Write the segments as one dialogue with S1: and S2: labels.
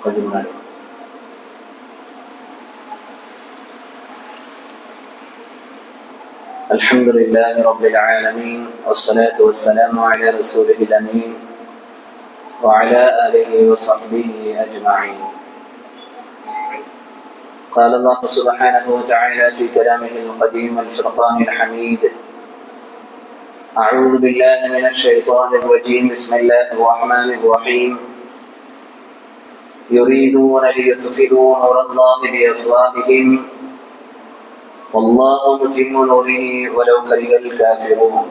S1: கொஞ்சம் முன்னாடி. الحمد لله رب العالمين والصلاة والسلام على رسوله الأمين وعلى آله وصحبه أجمعين. قال الله سبحانه وتعالى في كلامه القديم الفرقان الحميد: أعوذ بالله من الشيطان الرجيم بسم الله الرحمن الرحيم يريدون ليطفئوا نور الله بأفواههم والله متم نوره ولو كره الكافرون.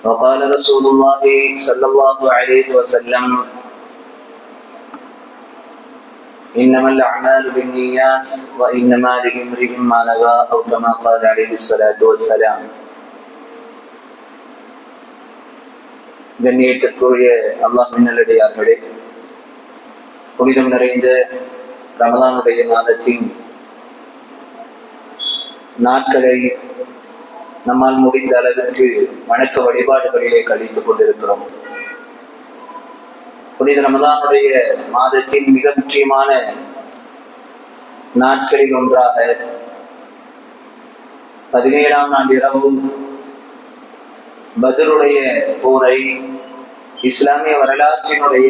S1: وقال رسول الله صلى الله عليه وسلم: إنما الأعمال بالنيات وإنما لامرئ ما نوى أو كما قال عليه الصلاة والسلام. கண்ணியத்திற்குரிய அல்லாஹ்வின் நல்லடியார்களே, புனிதம் நிறைந்த ரமலானுடைய மாதத்தின் நாட்களை நம்மால் முடிந்த அளவிற்கு வணக்க வழிபாடுகளிலே கழித்துக் கொண்டிருக்கிறோம். புனித ரமலானுடைய மாதத்தின் மிக முக்கியமான நாட்களில் ஒன்றாக 17ஆம் நாள் இரவு பத்ருடைய போரை இஸ்லாமிய வரலாற்றினுடைய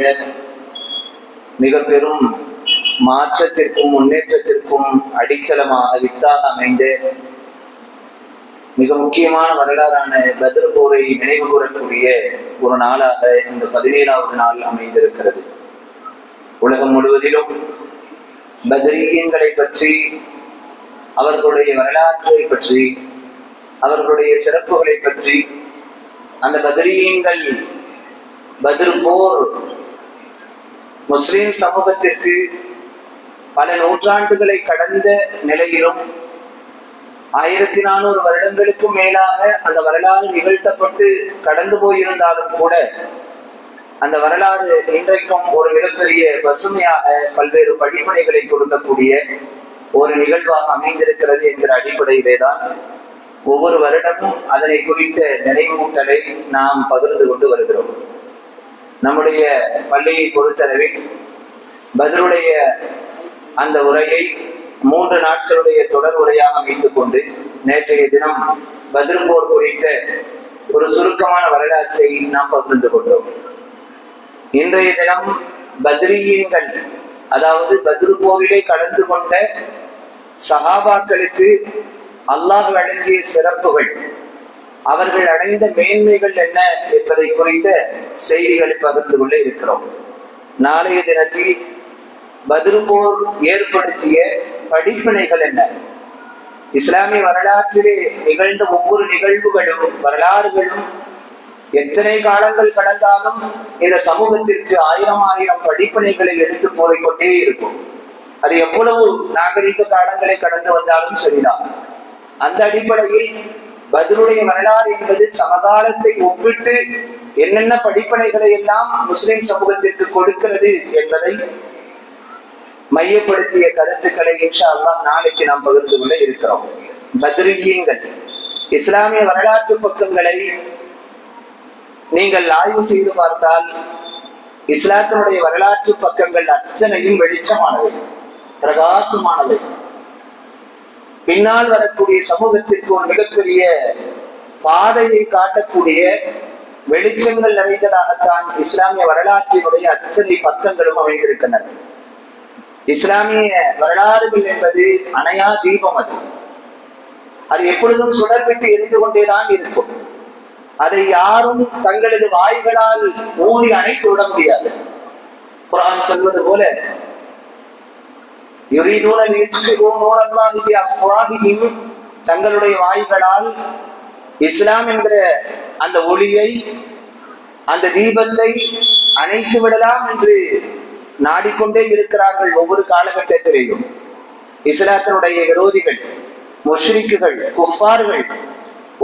S1: மிக பெரும் மாற்றத்திற்கும் முன்னேற்றத்திற்கும் அடித்தளமாக வித்தாக அமைந்த மிக முக்கியமான வரலாறான பத்ர் போரை நினைவு கூறக்கூடிய ஒரு நாளாக இந்த 17ஆவது நாள் அமைந்திருக்கிறது. உலகம் முழுவதிலும் பத்ரீன்களை பற்றி, அவர்களுடைய வரலாற்றை பற்றி, அவர்களுடைய சிறப்புகளை பற்றி, அந்த பத்ரீன்கள் பத்ர் போர் முஸ்லிம் சமூகத்திற்கு பல நூற்றாண்டுகளை கடந்த நிலையிலும் 1400 வருடங்களுக்கும் மேலாக அந்த வரலாறு நிகழ்த்தப்பட்டு கடந்து போயிருந்தாலும் கூட அந்த வரலாறு இன்றைக்கும் ஒரு மிகப்பெரிய பசுமையாக பல்வேறு படிப்பனைகளை கொடுக்கக்கூடிய ஒரு நிகழ்வாக அமைந்திருக்கிறது என்கிற அடிப்படையிலே தான் ஒவ்வொரு வருடமும் அதனை குறித்த நினைவூட்டலை நாம் பகிர்ந்து கொண்டு வருகிறோம். நம்முடைய பள்ளியை பொறுத்தளவில் பத்ருடைய அந்த உரையை 3 நாட்களுடைய தொடர் உரையாக வைத்துக் கொண்டு நேற்றைய தினம் பத்ர் போர் குறித்த ஒரு சுருக்கமான வரலாற்றை நாம் பகிர்ந்து கொண்டோம். இன்றைய தினம் பத்ரீன்கள், அதாவது பத்ர் போரிலே கலந்து கொண்ட சஹாபாக்களுக்கு அல்லாஹ் வழங்கிய சிறப்புகள், அவர்கள் அடைந்த மேன்மைகள் என்ன என்பதை குறித்த செய்திகளை பகிர்ந்து கொள்ள இருக்கிறோம். நாளைய தினத்தில் பத்ர் போர் ஏற்படுத்திய படிப்பினைகள் என்ன, இஸ்லாமிய வரலாற்றிலே நிகழ்ந்த ஒவ்வொரு நிகழ்வுகளும் வரலாறுகளும் எத்தனை காலங்கள் கடந்தாலும் இந்த சமூகத்திற்கு 1000 படிப்பினைகளை எடுத்து போய்கொண்டே இருக்கும். அது எவ்வளவு நாகரிக காலங்களை கடந்து வந்தாலும் சரிதான். அந்த அடிப்படையில் பத்ருடைய வரலாறு என்பது சமகாலத்தை ஒப்பிட்டு என்னென்ன படிப்பனைகளை எல்லாம் முஸ்லிம் சமூகத்திற்கு கொடுக்கிறது என்பதை மையப்படுத்திய கருத்துக்களை இன்ஷா அல்லாஹ் நாளைக்கு நாம் பகிர்ந்து கொள்ள இருக்கிறோம். பத்ரீன்கள், இஸ்லாமிய வரலாற்று பக்கங்களை நீங்கள் ஆய்வு செய்து பார்த்தால் இஸ்லாத்தினுடைய வரலாற்று பக்கங்கள் அத்தனையும் வெளிச்சமானவை, பிரகாசமானவை. பின்னால் வரக்கூடிய சமூகத்திற்கு ஒரு மிகப்பெரிய பாதையை காட்டக்கூடிய வெளிச்சங்கள் நிறைந்ததாகத்தான் இஸ்லாமிய வரலாற்றினுடைய அத்தனை பக்கங்களும் அமைந்திருக்கின்றன. இஸ்லாமிய வரலாறுகள் என்பது அணையா தீபம். அது எப்பொழுதும் சுடர்விட்டு எரிந்து கொண்டேதான் இருக்கும். அதை யாரும் தங்களது வாய்களால் ஊதி அணைத்து விட முடியாது. குர்ஆன் சொல்வது போல தங்களுடைய வாய்களால் இஸ்லாம் என்கிற அந்த ஒளியை, அந்த தீபத்தை அணைத்து விடலாம் என்று நாடிக்கொண்டே இருக்கிறார்கள். ஒவ்வொரு காலகட்டத்திலேயும் இஸ்லாத்தினுடைய விரோதிகள், முஷ்ரிக்குகள், குஃபார்கள்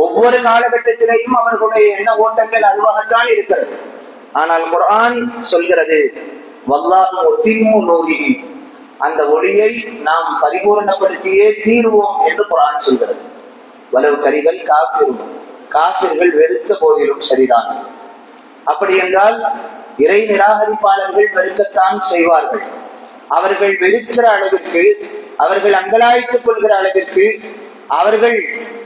S1: ஒவ்வொரு காலகட்டத்திலேயும் அவர்களுடைய எண்ண ஓட்டங்கள் அதுவாகத்தான் இருக்கிறது. ஆனால் குர்ஆன் சொல்கிறது, வல்லாஹு முத்திம்மு நூரிஹி, அந்த ஒளியை நாம் பரிபூர்ணப்படுத்தியே தீர்வோம் என்று குர்ஆன் சொல்கிறது. வலவு கரிகள் காஃபிர்கள் வெறுத்த போதிலும் சரிதான். அப்படி என்றால் இறை நிராகரிப்பாளர்கள் வெறுக்கத்தான் செய்வார்கள். அவர்கள் வெறுக்கிற அளவிற்கு, அவர்கள் அங்கலாய்த்துக் கொள்கிற அளவிற்கு, அவர்கள்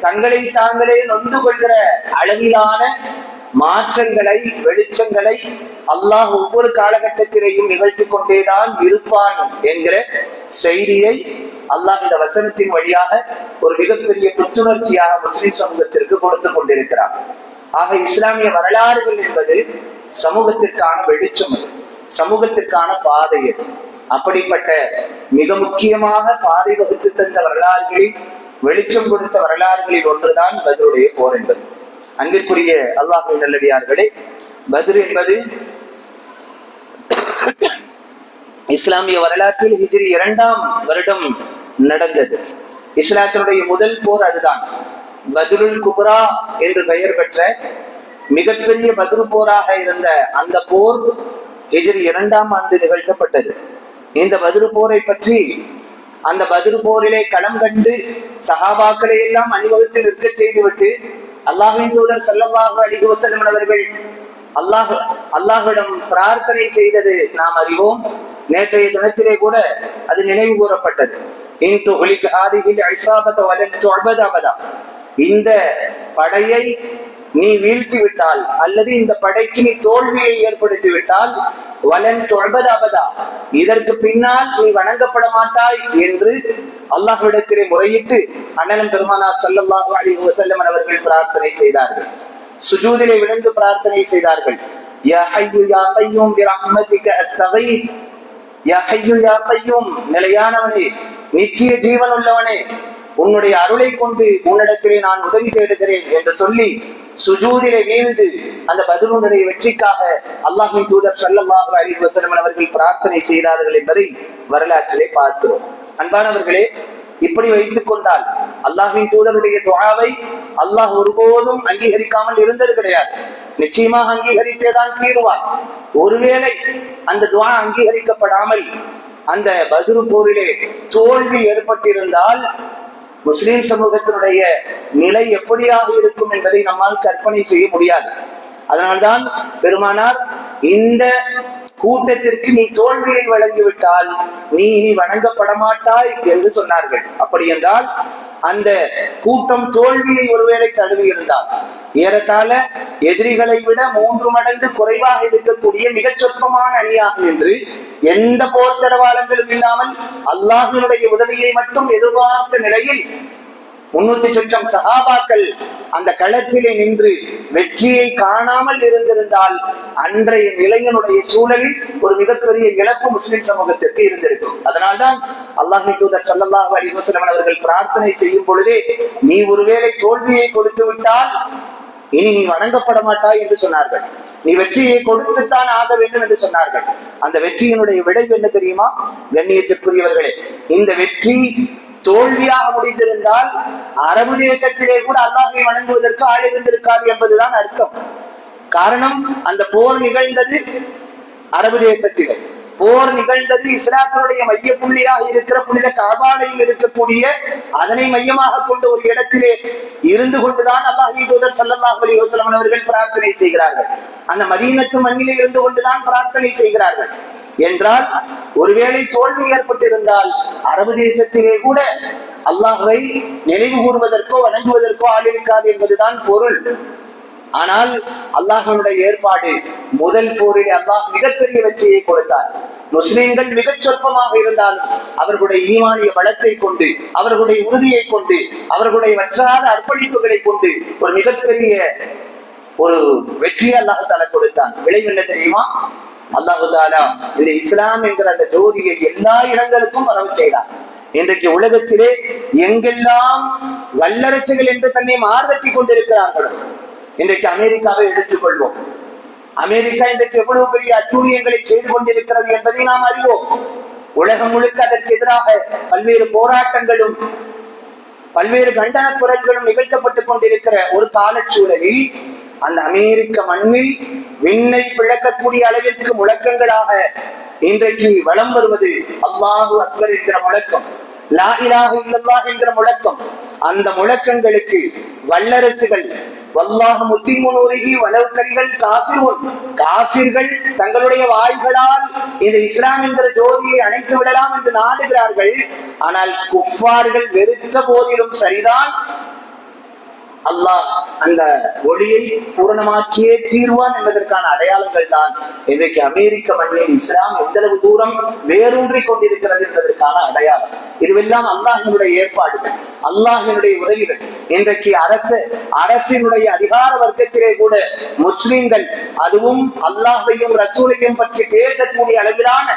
S1: தங்களை தாங்களே நொந்து கொள்கிற அளவிலான மாற்றங்களை, வெளிச்சங்களை அல்லாஹ் ஒவ்வொரு காலகட்டத்திலேயும் நிகழ்த்தி கொண்டேதான் இருப்பான் என்கிற செய்தியை அல்லாஹ் இந்த வசனத்தின் வழியாக ஒரு மிகப்பெரிய புத்துணர்ச்சியாக முஸ்லிம் சமூகத்திற்கு கொடுத்து கொண்டிருக்கிறார். ஆக இஸ்லாமிய வரலாறுகள் என்பது சமூகத்திற்கான வெளிச்சம், சமூகத்திற்கான பாதை. அப்படிப்பட்ட மிக முக்கியமாக பாதை வகுத்து தந்த வரலாறுகளில், வெளிச்சம் கொடுத்த வரலாறுகளில் ஒன்றுதான் பத்ருடைய போர் என்பது. அன்பிற்குரிய அல்லாஹ்வின் நல்லடியார்களே, பத்ர் என்பது இஸ்லாமிய வரலாற்றில் ஹிஜ்ரி 2ஆம் வருடம் நடந்தது. இஸ்லாத்தினுடைய முதல் போர் அதுதான். பத்ருல் குப்ரா என்று பெயர் பெற்ற மிகப்பெரிய பத்ரு போராக இருந்த அந்த போர் ஹிஜ்ரி 2ஆம் ஆண்டு நிகழ்த்தப்பட்டது. இந்த பத்ரு போரை பற்றி, அந்த பத்ரு போரிலே களம் கண்டு சஹாபாக்களை எல்லாம் அணிவகுத்து நிற்க செய்துவிட்டு அல்லாஹ்வின் தூதர் ஸல்லல்லாஹு அலைஹி வஸல்லம் அவர்கள் அல்லாஹ்விடம் பிரார்த்தனை செய்தது நாம் அறிவோம். நேற்றைய தினத்திலே கூட அது நினைவு கூறப்பட்டது. இந்த படையை நீ வீழ்த்தி விட்டால், அல்லது இந்த படைக்கு நீ தோல்வியை ஏற்படுத்தி விட்டால், வலன் தொழ்பதாபதா, இதற்கு பின்னால் நீ வணங்கப்பட மாட்டாய் என்று அல்லாஹ்விடத்திலே முறையிட்டு அண்ணலம் பெருமானார் ஸல்லல்லாஹு அலைஹி வஸல்லம் அவர்கள் பிரார்த்தனை செய்தார்கள். சுஜூதிலே விழுந்து பிரார்த்தனை செய்தார்கள். யா ஹய்யு யா கய்யூம் பிரஹ்மதிக அஸ்தகீத், யா ஹய்யு யா கய்யூம், நிலையானவனே, நித்திய ஜீவன் உள்ளவனே, உன்னுடைய அருளை கொண்டு உன்னிடத்திலே நான் உதவி தேடுகிறேன் என்று சொல்லி சுஜூதிலே வீழ்ந்து அந்த பத்ருனுடைய வெற்றிக்காக அல்லாஹ்வின் தூதர் ஸல்லல்லாஹு அலைஹி வஸல்லம் அவர்கள் பிரார்த்தனை செய்தார்கள் என்பதை வரலாற்றிலே பார்க்கிறோம். அன்பானவர்களே, இப்படி வைத்துக் கொண்டால் அல்லாஹ்வின் தூதருடைய துஆவை அல்லாஹ் ஒருபோதும் அங்கீகரிக்காமல் இருந்தது கிடையாது. நிச்சயமாக அங்கீகரித்தேதான் தீர்வான். ஒருவேளை அந்த துஆ அங்கீகரிக்கப்படாமல் அந்த பத்ரு போரிலே தோல்வி ஏற்பட்டிருந்தால் முஸ்லிம் சமூகத்தினுடைய நிலை எப்படியாக இருக்கும் என்பதை நம்மால் கற்பனை செய்ய முடியாது. அதனால்தான் பெருமானார் இந்த கூட்டத்திற்கு நீ தோல்வியை வழங்கிவிட்டால் நீ வணங்கப்பட மாட்டாய் என்று சொன்னார்கள். அப்படி என்றால் அந்த கூட்டம் தோல்வியை ஒருவேளை தழுவி இருந்தால், ஏறத்தாழ எதிரிகளை விட 3 மடங்கு குறைவாக இருக்கக்கூடிய மிகச் சொற்பமான அணியாக என்று எந்த போர் தடவாளங்களும் இல்லாமல் அல்லாஹ்வினுடைய உதவியை மட்டும் எதிர்பார்த்த நிலையில் 300 சொச்சம் சஹாபாக்கள் அந்த களத்திலே நின்று வெற்றியை காணாமல் இருந்திருந்தால் அன்றைய நிலையினுடைய சூழலில் ஒரு மிகப்பெரிய இழப்பு முஸ்லிம் சமூகத்திற்கு இருந்திருக்கும். அதனால்தான் அல்லாஹ்வின் தூதர் ஸல்லல்லாஹு அலைஹி வஸல்லம் அவர்கள் பிரார்த்தனை செய்யும் பொழுதே, நீ ஒருவேளை தோல்வியை கொடுத்து விட்டால் இனி நீ வணங்கப்பட மாட்டாய் என்று சொன்னார்கள். நீ வெற்றியை கொடுத்துத்தான் ஆக வேண்டும் என்று சொன்னார்கள். அந்த வெற்றியினுடைய விளைவு என்ன தெரியுமா கண்ணியத்திற்குரியவர்களே? இந்த வெற்றி தோல்வியாக முடிந்திருந்தால் அரபு தேசத்திலே கூட அல்லாஹ்வை வணங்குவதற்கு ஆள் இருந்திருக்காது என்பதுதான் அர்த்தம். காரணம், அந்த போர் நிகழ்ந்தது அரபு தேசத்திலே. போர் நிகழ்ந்தது இஸ்லாத்தினுடைய மைய புள்ளியாக இருக்கிற புனித கஅபாவில் இருக்கக்கூடிய, அதனை மையமாக கொண்ட ஒரு இடத்திலே இருந்து கொண்டுதான் அல்லாஹ்வின் தூதர் ஸல்லல்லாஹு அலைஹி வஸல்லம் அவர்கள் பிரார்த்தனை செய்கிறார்கள். அந்த மதீனத்து மண்ணிலே இருந்து கொண்டுதான் பிரார்த்தனை செய்கிறார்கள். என்றால் ஒருவேளை தோல்வி ஏற்பட்டிருந்தால் அரபு தேசத்திலே கூட அல்லாஹ்வை நினைவு கூறுவதற்கோ வணங்குவதற்கோ ஆள் இருக்காது என்பதுதான் பொருள். ஆனால் அல்லாஹ்வினுடைய ஏற்பாடு, முதல் போரில் அல்லாஹ் மிகப்பெரிய வெற்றியை கொடுத்தார். முஸ்லிம்கள் மிகச் சொற்பமாக இருந்தாலும் அவர்களுடைய ஈமானிய பலத்தை கொண்டு, அவர்களுடைய உறுதியை கொண்டு, அவர்களுடைய வற்றாத அர்ப்பணிப்புகளை கொண்டு ஒரு மிகப்பெரிய ஒரு வெற்றியை அல்லாஹ் தஆலா கொடுத்தான். விளைவு என்ன தெரியுமா? அல்லாஹ் தஆலா இந்த இஸ்லாம் என்கிற அந்த ஜோதியை எல்லா இடங்களுக்கும் வரவு செய்தார். இன்றைக்கு உலகத்திலே எங்கெல்லாம் வல்லரசுகள் என்று தன்னை மார்தட்டி கொண்டிருக்கிறார்களோ, இன்றைக்கு அமெரிக்காவை எடுத்துக் கொள்வோம். அமெரிக்கா இன்றைக்கு எவ்வளவு பெரிய அட்டூழியங்களை செய்து கொண்டிருக்கிறது என்பதை நாம் அறிவோம். உலகம் முழுக்க அதற்கு எதிராக பல்வேறு போராட்டங்களும் பல்வேறு கண்டன குரல்களும் நிகழ்த்தப்பட்டுக் கொண்டிருக்கிற ஒரு காலச்சூழலில் அந்த அமெரிக்க மண்ணில் விண்ணை பிளக்கக்கூடிய அளவிற்கு முழக்கங்களாக இன்றைக்கு வலம் வருவது அல்லாஹு அக்பர் என்கிற முழக்கம். லா இலாஹ இல்லல்லாஹ் என்கிற முழக்கம். அந்த முழக்கங்களுக்கு வல்லரசுகள் வல்லாஹு முத்திம்மு நூரிஹி வலவ் கரிஹல் காஃபிரூன், காஃபிர்கள் தங்களுடைய வாய்களால் இந்த இஸ்லாம் என்கிற ஜோதியை அணைத்து விடலாம் என்று நாடுகிறார்கள். ஆனால் குஃபார்கள் வெறுத்த போதிலும் சரிதான், அல்லாஹ் அந்த ஒளியை பூரணமாக்கியே தீர்வான் என்பதற்கான அடையாளங்கள் தான் இன்றைக்கு அமெரிக்க மண்ணில் இஸ்லாம் எந்த அளவு தூரம் வேரூன்றி கொண்டிருக்கிறது என்பதற்கான அடையாளம். இதுவெல்லாம் அல்லாஹினுடைய ஏற்பாடுகள், அல்லாஹினுடைய உதவிகள். இன்றைக்கு அரசினுடைய அதிகார வர்க்கத்திலே கூட முஸ்லிம்கள், அதுவும் அல்லாஹையும் ரசூலையும் பற்றி பேசக்கூடிய அளவிலான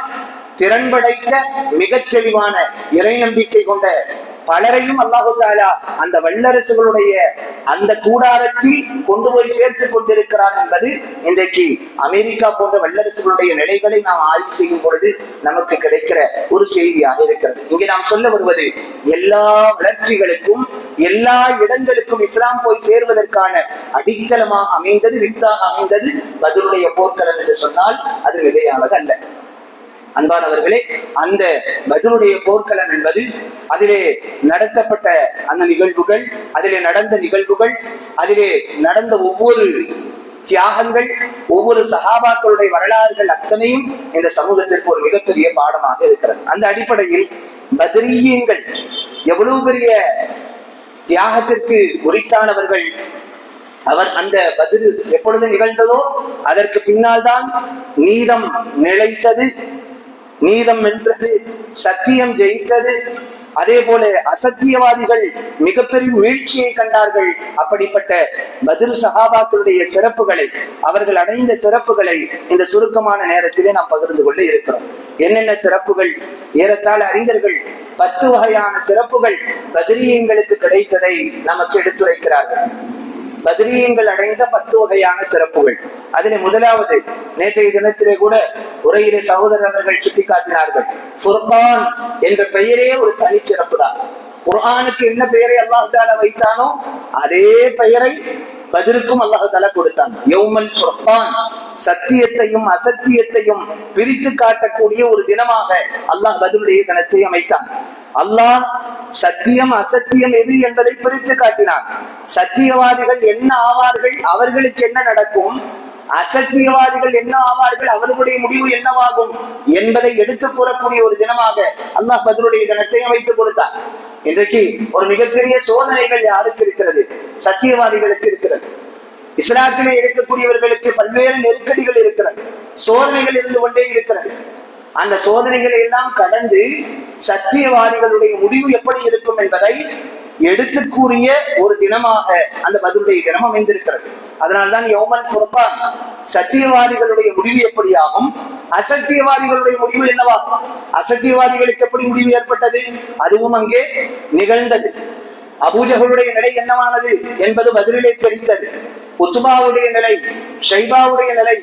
S1: திறன் படைத்த மிகச் தெளிவான இறை நம்பிக்கை கொண்ட பலரையும் அல்லாஹு தஆலா அந்த வல்லரசுகளுடைய அந்த கூடாரத்தில் கொண்டு போய் சேர்த்துக் கொண்டிருக்கிறார் என்பது இன்றைக்கு அமெரிக்கா போன்ற வல்லரசுகளுடைய நிலைகளை நாம் ஆய்வு செய்யும் பொழுது நமக்கு கிடைக்கிற ஒரு செய்தியாக இருக்கிறது. இங்கே நாம் சொல்ல வருவது, எல்லா வளர்ச்சிகளுக்கும் எல்லா இடங்களுக்கும் இஸ்லாம் போய் சேர்வதற்கான அடித்தளமாக அமைந்தது, வித்தாக அமைந்தது பத்ருடைய போர்க்களம் என்று சொன்னால் அது மிகையானது அல்ல. அன்பானவர்களே, அந்த பத்ருடைய போர்க்களம் என்பது, அதிலே நடத்தப்பட்ட அந்த நிகழ்வுகள், அதிலே நடந்த நிகழ்வுகள், அதிலே நடந்த ஒவ்வொரு தியாகங்கள், ஒவ்வொரு சஹாபாக்களுடைய வரலாறுகள் அத்தனையும் இந்த சமூகத்திற்கு ஒரு மிகப்பெரிய பாடமாக இருக்கிறது. அந்த அடிப்படையில் பத்ரியீன்கள் எவ்வளவு பெரிய தியாகத்திற்கு உரித்தானவர்கள். அவர் அந்த பத்ரு எப்பொழுது நிகழ்ந்ததோ அதற்கு பின்னால் தான் நீதம் நிலைத்தது, நீதம் வென்றது, சத்தியம் ஜெயித்தது. அதே போல அசத்தியவாதிகள் மிகப்பெரிய வீழ்ச்சியை கண்டார்கள். அப்படிப்பட்ட பத்ரு சஹாபாக்களுடைய சிறப்புகளை, அவர்கள் அடைந்த சிறப்புகளை இந்த சுருக்கமான நேரத்திலே நாம் பகிர்ந்து கொள்ள இருக்கிறோம். என்னென்ன சிறப்புகள்? ஏறத்தாழ அறிஞர்கள் 10 வகையான சிறப்புகள் பத்ரியங்களுக்கு கிடைத்ததை நமக்கு எடுத்துரைக்கிறார்கள். பத்ரியங்கள் அடைந்த 10 வகையான சிறப்புகள். அதிலே முதலாவது, நேற்றைய தினத்திலே கூட உரையிலே சகோதரர்கள் சுட்டிக்காட்டினார்கள், ஃபுர்கான் என்ற பெயரே ஒரு தனிச்சிறப்பு தான். குர்ஆனுக்கு என்ன பெயரை அல்லாஹ் தஆலா வைத்தானோ அதே பெயரை பத்ருக்கும் அல்லாஹ் தஆலா கொடுத்தான். யௌமல் ஃபுர்கான், சத்தியத்தையும் அசத்தியத்தையும் பிரித்து காட்டக்கூடிய ஒரு தினமாக அல்லாஹ் பத்ருடைய தினத்தை அமைத்தான். அல்லாஹ் சத்தியம் அசத்தியம் எது என்பதை பிரித்து காட்டினான். சத்தியவாதிகள் என்ன ஆவார்கள், அவர்களுக்கு என்ன நடக்கும், அசத்தியவாதிகள் என்ன ஆவார்கள், அவர்களுடைய முடிவு என்னவாகும் என்பதை எடுத்து கூறக்கூடிய ஒரு தினமாக அல்லாஹ் பத்ருடைய தினத்தை அமைத்துக் கொடுத்தான். இன்றைக்கு ஒரு மிகப்பெரிய சோதனைகள் யாருக்கு இருக்கிறது? சத்தியவாதிகளுக்கு இருக்கிறது. இஸ்லாத்திலே இருக்கக்கூடியவர்களுக்கு பல்வேறு நெருக்கடிகள் இருக்கிறது, சோதனைகள் இருந்து கொண்டே இருக்கிறது. அந்த சோதனைகளை எல்லாம் கடந்து சத்தியவாதிகளுடைய முடிவு எப்படி இருக்கும் என்பதை எடுத்து கூறிய ஒரு தினமாக அந்த பத்ருடைய தினம் அமைந்திருக்கிறது. அதனால்தான் யௌமல் ஃபுர்கான், சத்தியவாதிகளுடைய முடிவு எப்படியாகும், அசத்தியவாதிகளுடைய முடிவு என்னவாகும், அசத்தியவாதிகளுக்கு எப்படி முடிவு ஏற்பட்டது அதுவும் அங்கே நிகழ்ந்தது. அபூஜஹலுடைய நிலை என்னவானது என்பது பத்ரிலே தெரிந்தது. உத்பாவுடைய நிலை, ஷைபாவுடைய நிலை,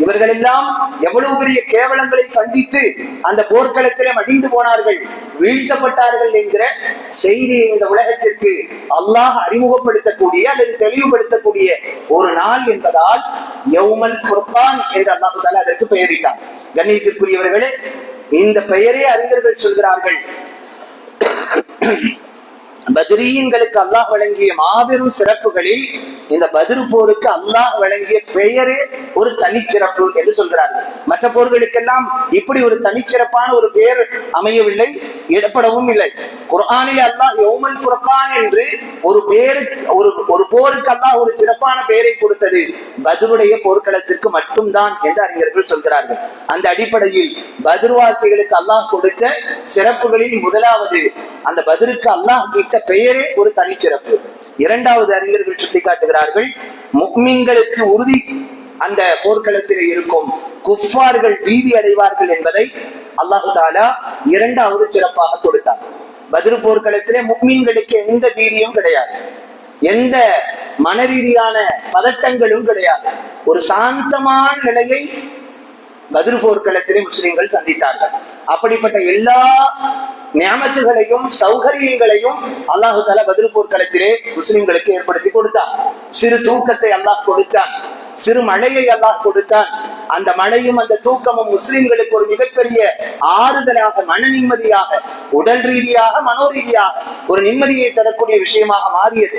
S1: இவர்கள் எல்லாம் எவ்வளவு பெரிய கேவலங்களை சந்தித்து அந்த போர்க்களத்திலே மடிந்து போனார்கள், வீழ்த்தப்பட்டார்கள் என்கிற செய்தியை இந்த உலகத்திற்கு அல்லாஹ் அறிமுகப்படுத்தக்கூடிய அல்லது தெளிவுபடுத்தக்கூடிய ஒரு நாள் என்பதால் யௌமல் ஃபுர்கான் என்று அல்லாஹ் தஆலா அதற்கு பெயரிட்டார். கண்ணியத்திற்குரியவர்களே, இந்த பெயரே அறிஞர்கள் சொல்கிறார்கள், பத்ரியீன்களுக்கு அல்லாஹ் வழங்கிய மாபெரும் சிறப்புகளில் இந்த பத்ரு போருக்கு அல்லாஹ் வழங்கிய பெயரே ஒரு தனிச்சிறப்பு என்று சொல்கிறார்கள். மற்ற போர்களுக்கெல்லாம் இப்படி ஒரு தனிச்சிறப்பான ஒரு பெயர் அமையவில்லை, இடப்படவும் இல்லை. குர்ஆனில் அல்லாஹ் யௌமல் ஃபுர்கான் என்று ஒரு பேரு, ஒரு போருக்கு அல்லாஹ் ஒரு சிறப்பான பெயரை கொடுத்தது பத்ருடைய போர்க்களத்திற்கு மட்டும்தான் என்று அறிஞர்கள் சொல்கிறார்கள். அந்த அடிப்படையில் பத்ருவாசிகளுக்கு அல்லாஹ் கொடுத்த சிறப்புகளில் முதலாவது, அந்த பத்ருக்கு அல்லாஹ் பெயரே ஒரு தனிச்சிறப்பு. இரண்டாவது அறிஞர்கள் சுட்டிக்காட்டுகிறார்கள், முஃமின்களுக்கு உறுதி அந்த போர்க்களத்தில் இருக்கும், குஃபார்கள் பீதி அடைவார்கள் என்பதை அல்லாஹ் தஆலா இரண்டாவது சிறப்பாக கொடுத்தார். பத்ரு போர்க்களத்திலே முஃமின்களுக்கு எந்த பீதியும் கிடையாது, எந்த மனரீதியான பதட்டங்களும் கிடையாது. ஒரு சாந்தமான நிலையை பத்ரு போர்க்களத்திலே முஸ்லிம்கள் சந்தித்தார்கள். அப்படிப்பட்ட எல்லா நியமத்துகளையும் சௌகரியங்களையும் அல்லாஹு தஆலா பத்ர் போர்க்களத்திலே முஸ்லிம்களுக்கு ஏற்படுத்தி கொடுத்தான். சிறு தூக்கத்தை அல்லாஹ் கொடுத்தான், சிறு மழையை அல்லாஹ் கொடுத்தான். அந்த மழையும் அந்த தூக்கமும் முஸ்லிம்களுக்கு ஒரு மிகப்பெரிய ஆறுதலாக, மன நிம்மதியாக, உடல் ரீதியாக, மனோரீதியாக ஒரு நிம்மதியை தரக்கூடிய விஷயமாக மாறியது.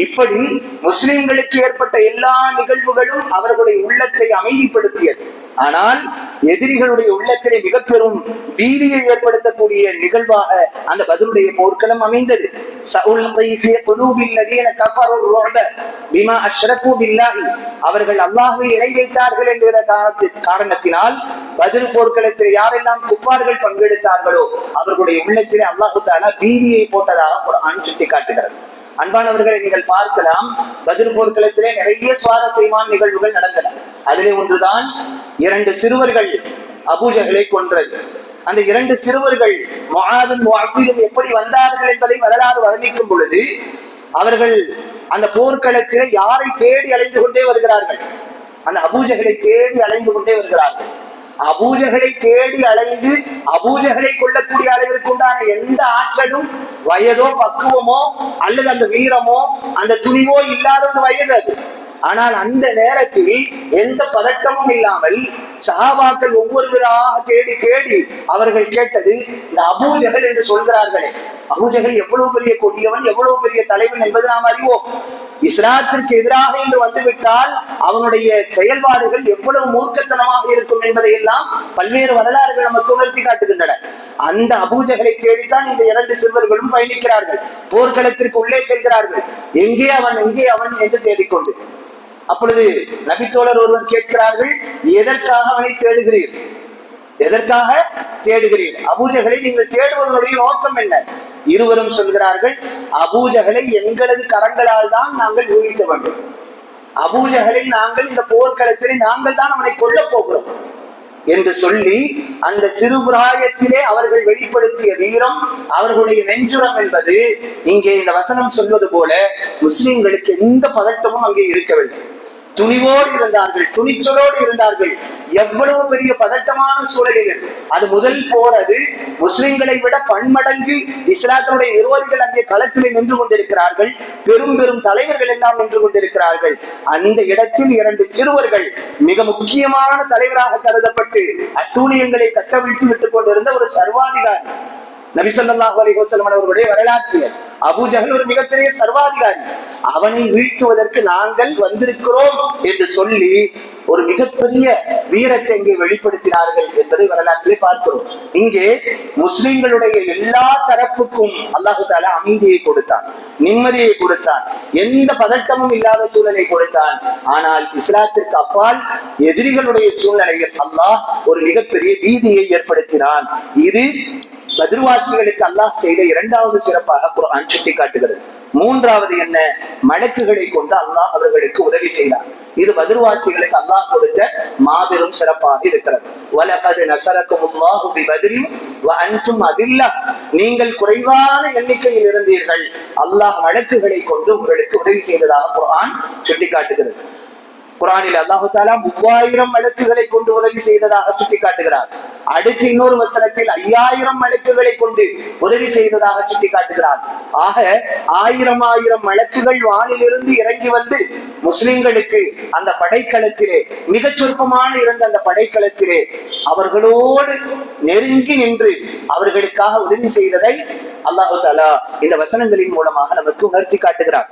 S1: இப்படி முஸ்லிம்களுக்கு ஏற்பட்ட எல்லா நிகழ்வுகளும் அவர்களுடைய உள்ளத்தை அமைதிப்படுத்தியது. ஆனால் எதிரிகளுடைய உள்ளத்திலே மிக பெரும் பீதியை ஏற்படுத்தக்கூடிய நிகழ்வாக அந்த பத்ருடைய போர்க்களம் அமைந்தது. அவர்கள் அல்லாஹ்வை இணை வைத்தார்கள் என்கிற காரணத்தினால் பத்ர் போர்க்களத்தில் யாரெல்லாம் குஃபார்கள் பங்கெடுத்தார்களோ அவர்களுடைய உள்ளத்திலே அல்லாஹு தஆலா பீதியை போட்டதாக குர்ஆன் சுட்டி காட்டுகிறது. அன்பானவர்களை நீங்கள் பார்க்கலாம், பத்ர் போர்க்களத்திலே நிறைய சுவாரஸ்யமான நிகழ்வுகள் நடந்தன. அதிலே ஒன்றுதான் 2 சிறுவர்கள் அபூஜஹலை கொன்றது. அந்த 2 சிறுவர்கள் முஆதும் முஅப்பிதும் எப்படி வந்தார்கள் என்பதை வரலாறு வர்ணிக்கும் பொழுது, அவர்கள் அந்த போர்க்களத்திலே யாரை தேடி அலைந்து கொண்டே வருகிறார்கள்? அந்த அபூஜஹலை தேடி அலைந்து கொண்டே வருகிறார்கள். அபூஜஹலை தேடி அலைந்து அபூஜஹலை கொள்ளக்கூடிய அளவிற்கு உண்டான எந்த ஆற்றலும், வயதோ பக்குவமோ அல்லது அந்த வீரமோ அந்த துணிவோ இல்லாத ஒரு வயது அது. ஆனால் அந்த நேரத்தில் எந்த பதட்டமும் இல்லாமல் சஹாபாக்கள் ஒவ்வொருவராக தேடி தேடி அவர்கள் கேட்டது இந்த அபூஜஹல் என்று சொல்கிறார்களே, அபூஜஹல் எவ்வளவு பெரிய கொடியவன், எவ்வளவு பெரிய தலைவன் என்பது நாம் அறிவோம். இஸ்லாத்திற்கு எதிராக என்று வந்துவிட்டால் அவனுடைய செயல்பாடுகள் எவ்வளவு மூர்க்கத்தனமாக இருக்கும் என்பதை எல்லாம் பல்வேறு வரலாறுகள் நமக்கு உணர்த்தி காட்டுகின்றன. அந்த அபூஜஹலை தேடித்தான் இந்த 2 சிறுவர்களும் பயணிக்கிறார்கள். போர்க்களத்திற்கு உள்ளே செல்கிறார்கள். எங்கே அவன், எங்கே அவன் என்று தேடிக்கொண்டு. அப்பொழுது நபித்தோழர் ஒருவர் கேட்கிறார்கள், எதற்காக அவனை தேடுகிறீர், எதற்காக தேடுகிறீர்? அபூஜஹலை நீங்கள் தேடுவதனுடைய நோக்கம் என்ன? இருவரும் சொல்கிறார்கள், அபூஜஹலை எங்களது கரங்களால் தான் நாங்கள் வீழ்த்த வேண்டும். அபூஜஹலை நாங்கள் இந்த போர்க்களத்திலே நாங்கள் தான் அவனை கொல்ல போகிறோம் என்று சொல்லி அந்த சிறு பிராயத்திலே அவர்கள் வெளிப்படுத்திய வீரம், அவர்களுடைய நெஞ்சுரம் என்பது இங்கே இந்த வசனம் சொல்வது போல முஸ்லிம்களுக்கு எந்த பதட்டமும் அங்கே இருக்கவில்லை. துணிவோடு இருந்தார்கள், துணிச்சலோடு இருந்தார்கள். எவ்வளவு பெரிய பதட்டமான சூழலில் அது முதல் போர். அது முஸ்லிம்களை விட பன்மடங்கு இஸ்லாத்தினுடைய விரோதிகள் அங்கே களத்திலே நின்று கொண்டிருக்கிறார்கள். பெரும் பெரும் தலைவர்கள் எல்லாம் நின்று கொண்டிருக்கிறார்கள். அந்த இடத்தில் 2 சிறுவர்கள் மிக முக்கியமான தலைவராக கருதப்பட்டு அட்டூழியங்களை கட்டவிழ்த்து விட்டுக் கொண்டிருந்த ஒரு சர்வாதிகாரி, நபி ஸல்லல்லாஹு அலைஹி வஸல்லம் அவர்களுடைய வரலாற்றில் அபூஜஹல் ஒரு மிகப்பெரிய சர்வாதிகாரி. அவனை வீழ்த்துவதற்கு நாங்கள் வந்திருக்கிறோம் என்று சொல்லி ஒரு மிகப்பெரிய வீரத்தை இங்கே வெளிப்படுத்தினார்கள் என்பதை வரலாற்றிலே பார்க்கிறோம். இங்கே முஸ்லிம்களுடைய எல்லா தரப்புக்கும் அல்லாஹு தஆலா அமைதியை கொடுத்தான், நிம்மதியை கொடுத்தான், எந்த பதட்டமும் இல்லாத சூழலை கொடுத்தான். ஆனால் இஸ்லாத்திற்கு அப்பால் எதிரிகளுடைய சூழ்நிலையில் அல்லாஹ் ஒரு மிகப்பெரிய பீதியை ஏற்படுத்தினான். இது பத்ருவாசிகளுக்கு அல்லாஹ் செய்த 2வது சிறப்பாக குர்ஆன் சுட்டி காட்டுகிறது. 3வது என்ன? மலக்குகளை கொண்டு அல்லாஹ் அவர்களுக்கு உதவி செய்தார். இது பத்ருவாசிகளுக்கு அல்லாஹ் கொடுத்த மாபெரும் சிறப்பாக இருக்கிறது. வலகத் நஸரகுமுல்லாஹு பிபத்ரின் வஅன்தும் அதில்லா, நீங்கள் குறைவான எண்ணிக்கையில் இருந்தீர்கள், அல்லாஹ் மலக்குகளை கொண்டு உங்களுக்கு உதவி செய்ததாக குர்ஆன் சுட்டி காட்டுகிறது. குர்ஆனில் அல்லாஹ் தஆலா 3000 மலக்குகளை கொண்டு உதவி செய்ததாக சுட்டி காட்டுகிறார். அடுத்து இன்னொரு வசனத்தில் 5000 மலக்குகளை கொண்டு உதவி செய்ததாக சுட்டி காட்டுகிறார். ஆக 1000 மலக்குகள் வானிலிருந்து இறங்கி வந்து முஸ்லிம்களுக்கு அந்த படைக்களத்திலே, மிகச் சொற்பமான இருந்த அந்த படைக்களத்திலே அவர்களோடு நெருங்கி நின்று அவர்களுக்காக உதவி செய்ததை அல்லாஹு தஆலா இந்த வசனங்களின் மூலமாக நமக்கு உணர்த்தி காட்டுகிறார்.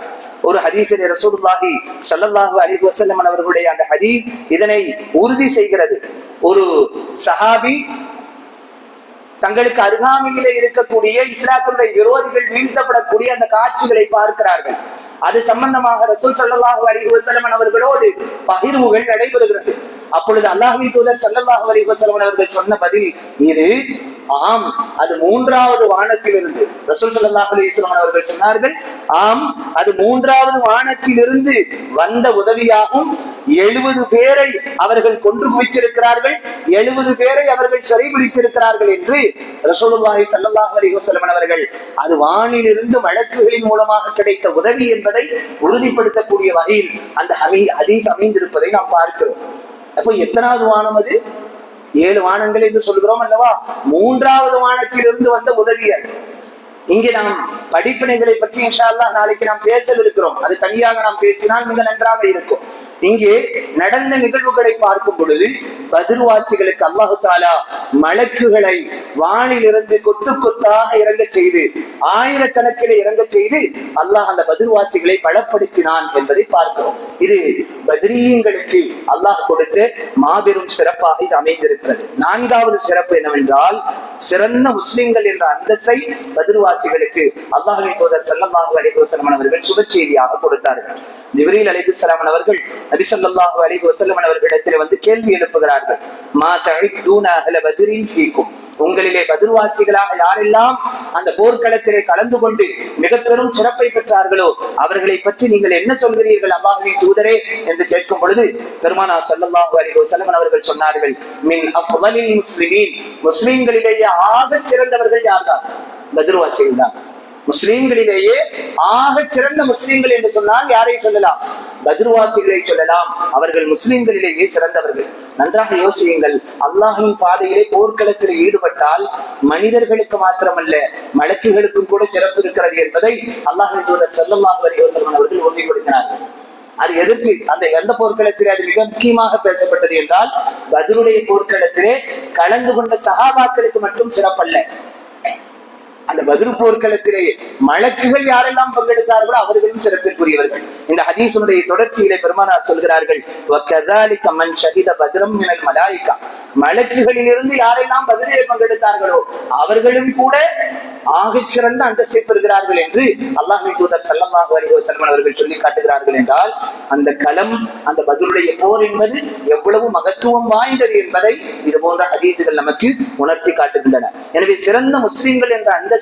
S1: ஒரு ஹதீஸிலே ரசூலுல்லாஹி ஸல்லல்லாஹு அலைஹி வஸல்லம் அவர்களுடைய அந்த ஹதீஸ் இதனை உறுதி செய்கிறது. ஒரு சஹாபி தங்களுக்கு அருகாமையிலே இருக்கக்கூடிய இஸ்லாத்துடைய விரோதிகள் வீழ்த்தப்படக்கூடிய அந்த காட்சிகளை பார்க்கிறார்கள். அது சம்பந்தமாக ரசூல் ஸல்லல்லாஹு அலைஹி வஸல்லம் அவர்களோடு பகிர்வுகள் நடைபெறுகிறது. அப்பொழுது அல்லாஹ்வின் தூதர் ஸல்லல்லாஹு அலைஹி வஸல்லம் அவர்கள் சொன்ன பதில் இது, ஆம், அது 3வது வானத்திலிருந்து. ரசூல் ஸல்லல்லாஹு அலைஹி வஸல்லம் அவர்கள் சொன்னார்கள், ஆம், அது 3வது வானத்திலிருந்து வந்த உதவியாகும். 70 பேரை அவர்கள் கொன்று குவித்திருக்கிறார்கள், 70 பேரை அவர்கள் சிறைபிடித்திருக்கிறார்கள் என்று ரசூலுல்லாஹி ஸல்லல்லாஹு அலைஹி வஸல்லம் அவர்கள் அது வானிலிருந்து வழக்குகளின் மூலமாக கிடைத்த உதவி என்பதை உறுதிப்படுத்தக்கூடிய வகையில் அந்த ஹதீஸ் அமைந்திருப்பதை நாம் பார்க்கிறோம். அப்போ எத்தனாவது வானம் அது? 7 வானங்கள் என்று சொல்கிறோம் அல்லவா, 3வது வானத்திலிருந்து வந்த உதவியர். இங்கே நாம் படிப்பினைகளை பற்றி இன்ஷா அல்லாஹ் நாளைக்கு நாம் பேசவிருக்கிறோம். அது தனியாக நாம் பேசினால் மிக நன்றாக இருக்கும். இங்கே நடந்த நிகழ்வுகளை பார்க்கும் பொழுது பத்ர்வாசிகளுக்கு அல்லாஹு தாலா மலக்குகளை வானிலிருந்து கொத்து கொத்தாக இறங்க செய்து, ஆயிரக்கணக்கில் இறங்க செய்து அல்லாஹ் அந்த பத்ர்வாசிகளை பலப்படுத்தினான் என்பதை பார்க்கிறோம். இது பத்ரீங்களுக்கு அல்லாஹ் கொடுத்த மாபெரும் சிறப்பாக இது அமைந்திருக்கிறது. 4வது சிறப்பு என்னவென்றால், சிறந்த முஸ்லிம்கள் என்ற அந்தஸ்தை பத்ர்வாசிகளுக்கு அல்லாஹ்வின் தூதர் ஸல்லல்லாஹு அலைஹி வஸல்லம் அவர்கள் சுப செய்தியாக கொடுத்தார்கள். ஜிப்ரீல் அலைஹிஸ்ஸலாம் அவர்கள் நபி ஸல்லல்லாஹு அலைஹி வஸல்லம் அவர்களிடத்தில் வந்து கேள்வி எழுப்புகிறார்கள். மா தஇதுன அஹ்ல பத்ரின் ஃபீக்கும், உங்களிலே பத்ர்வாசிகளாக யாரெல்லாம் அந்த போர்க்களத்திலே கலந்து கொண்டு மிக பெரும் சிறப்பை பெற்றார்களோ அவர்களை பற்றி நீங்கள் என்ன சொல்கிறீர்கள் அல்லாஹ்வின் தூதரே என்று கேட்கும் பொழுது பெருமானார் ஸல்லல்லாஹு அலைஹி வஸல்லம் அவர்கள் சொன்னார்கள், மின் அஃதலில் முஸ்லிமீன், முஸ்லிம்களிலேயே ஆக சிறந்தவர்கள் யார்தான்? பத்ர்வாசிகள் தான். முஸ்லிம்களிலேயே ஆக சிறந்த முஸ்லிம்கள் என்று சொன்னால் யாரை சொல்லலாம்? பத்ர்வாசிகளை சொல்லலாம். அவர்கள் முஸ்லிம்களிலேயே சிறந்தவர்கள். நன்றாக யோசியுங்கள். அல்லாஹ்வின் பாதையிலே போர்க்களத்தில் ஈடுபட்டால் மனிதர்களுக்கு மாத்திரமல்ல மலக்குகளுக்கும் கூட சிறப்பு இருக்கிறது என்பதை அல்லாஹ்வின் தூதர் ஸல்லல்லாஹு அலைஹி வஸல்லம் அவர்கள் உறுதிப்படுத்தினார்கள். அது எதற்கு அந்த எந்த போர்க்களத்திலே அது மிக முக்கியமாக பேசப்பட்டது என்றால், பத்ருடைய போர்க்களத்திலே கலந்து கொண்ட சஹாபாக்களுக்கு மட்டும் சிறப்பல்ல, அந்த பத்ரு போர்க்களத்திலே மலக்குகள் யாரெல்லாம் பங்கெடுத்தார்களோ அவர்களும் சிறப்பிற்குரியவர்கள். இந்த ஹதீஸுடைய தொடர்ச்சியிலே பெருமானார் சொல்கிறார்கள், வகதாலிக மன் ஷஹித பத்ரம் மினல் மலாயிகா, மலக்குகளிலிருந்து யாரெல்லாம் பத்ரிலே பங்கெடுத்தார்களோ அவர்களும் கூட ஆகச் சிறந்த அந்தஸ்தை பெறுகிறார்கள் என்று அல்லாஹ்வின் தூதர் ஸல்லல்லாஹு அலைஹி வஸல்லம் அவர்கள் சொல்லி காட்டுகிறார்கள். என்றால் அந்த களம், அந்த பத்ருடைய போர் என்பது எவ்வளவு மகத்துவம் வாய்ந்தது என்பதை இது போன்ற ஹதீஸுகள் நமக்கு உணர்த்தி காட்டுகின்றன. எனவே சிறந்த முஸ்லிம்கள் என்ற அந்த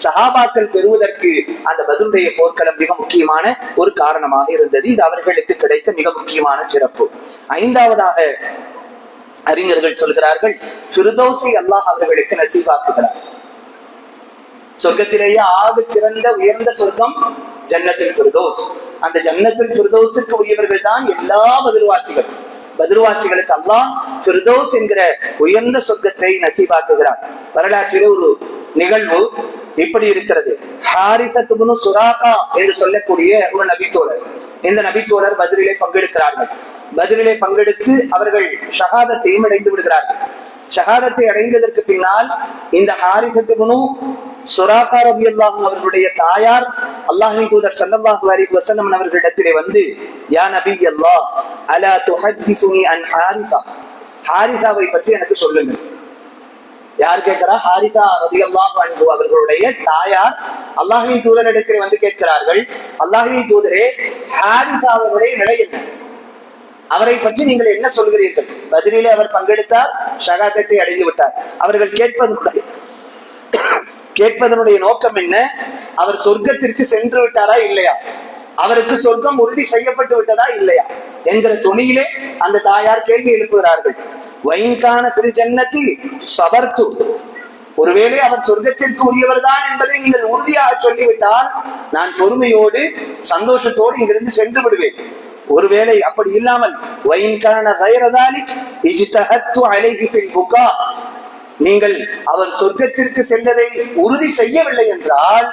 S1: சஹாபாக்கள் பெறுவதற்கு அந்த பத்ருடைய போர்க்களம் மிக முக்கியமான ஒரு காரணமாக இருந்தது. இது அவர்களுக்கு கிடைத்த மிக முக்கியமான சிறப்பு. 5வதாக அறிஞர்கள் சொல்கிறார்கள், ஃபிர்தௌஸை அல்லாஹ் அவர்களுக்கு நசீபாக்குகிறார். சொர்க்கத்திலேயே ஆக சிறந்த உயர்ந்த சொர்க்கம் ஜன்னத்துல் ஃபிர்தௌஸ். அந்த ஜன்னத்துல் ஃபிர்தௌஸுக்கு உரியவர்கள் தான் எல்லா பத்ர்வாசிகள். பத்ர்வாசிகளுக்கு அல்லாஹ் ஃபிர்தௌஸ் என்கிற உயர்ந்த சொர்க்கத்தை நசீபாக்குகிறார். வரலாற்றிலே ஒரு நிகழ்வு இப்படி இருக்கிறது. ஹாரிஸத் இப்னு சுராகா என்று சொல்லக்கூடிய ஒரு நபித்தோழர், இந்த நபித்தோழர் பத்ரிலே பங்கெடுக்கிறார்கள். பத்ரிலே பங்கெடுத்து அவர்கள் ஷஹாதத்தையும் அடைந்து விடுகிறார்கள். ஷஹாதத்தை அடைந்ததற்கு பின்னால் இந்த ஹாரிஸத் இப்னு சுராகா ரலியல்லாஹு அவர்களுடைய தாயார் அல்லாஹ்வின் தூதர் ஸல்லல்லாஹு அலைஹி வஸல்லம் அவர்களிடத்திலே வந்து, யா நபி அல்லாஹ் அலா துஹத்திஸுனி அன் ஹாரிஸா, ஹாரிஸாவை பற்றி எனக்கு சொல்லுங்கள். யார் கேட்கிறா? ஹாரிஸா ரலியல்லாஹு அன்ஹு அவர்களுடைய தாயார் அல்லாஹ்வின் தூதரிடத்தில் வந்து கேட்கிறார்கள், அல்லாஹ்வின் தூதரே, ஹாரிஸா அவருடைய நிலை என்ன? அவரை பற்றி நீங்கள் என்ன சொல்கிறீர்கள்? பத்ரிலே அவர் பங்கெடுத்தார், ஷஹாதத்தை அடைந்து விட்டார். அவர்கள் கேட்பதனுடைய நோக்கம் என்ன? அவர் சொர்க்கத்திற்கு சென்று விட்டாரா இல்லையா, அவருக்கு சொர்க்கம் உறுதி செய்யப்பட்டு விட்டதா இல்லையா என்கிற துணியிலே அந்த தாயார் கேள்வி எழுப்புகிறார்கள். வைன்கான சிறு ஜன்னதி சபர்த்து, ஒருவேளை அவர் சொர்க்கத்திற்கு உரியவர் தான் என்பதை நீங்கள் உறுதியாக சொல்லிவிட்டால் நான் பொறுமையோடு சந்தோஷத்தோடு இங்கிருந்து சென்று விடுவேன். ஒருவேளை அப்படி இல்லாமல் வைன்கான கைரதாலி இஜ்தஹத்து அலைஹி ஃபில் புகா, நீங்கள் அவர் சொர்க்கத்திற்கு சென்றதை உறுதி செய்யவில்லை என்றால்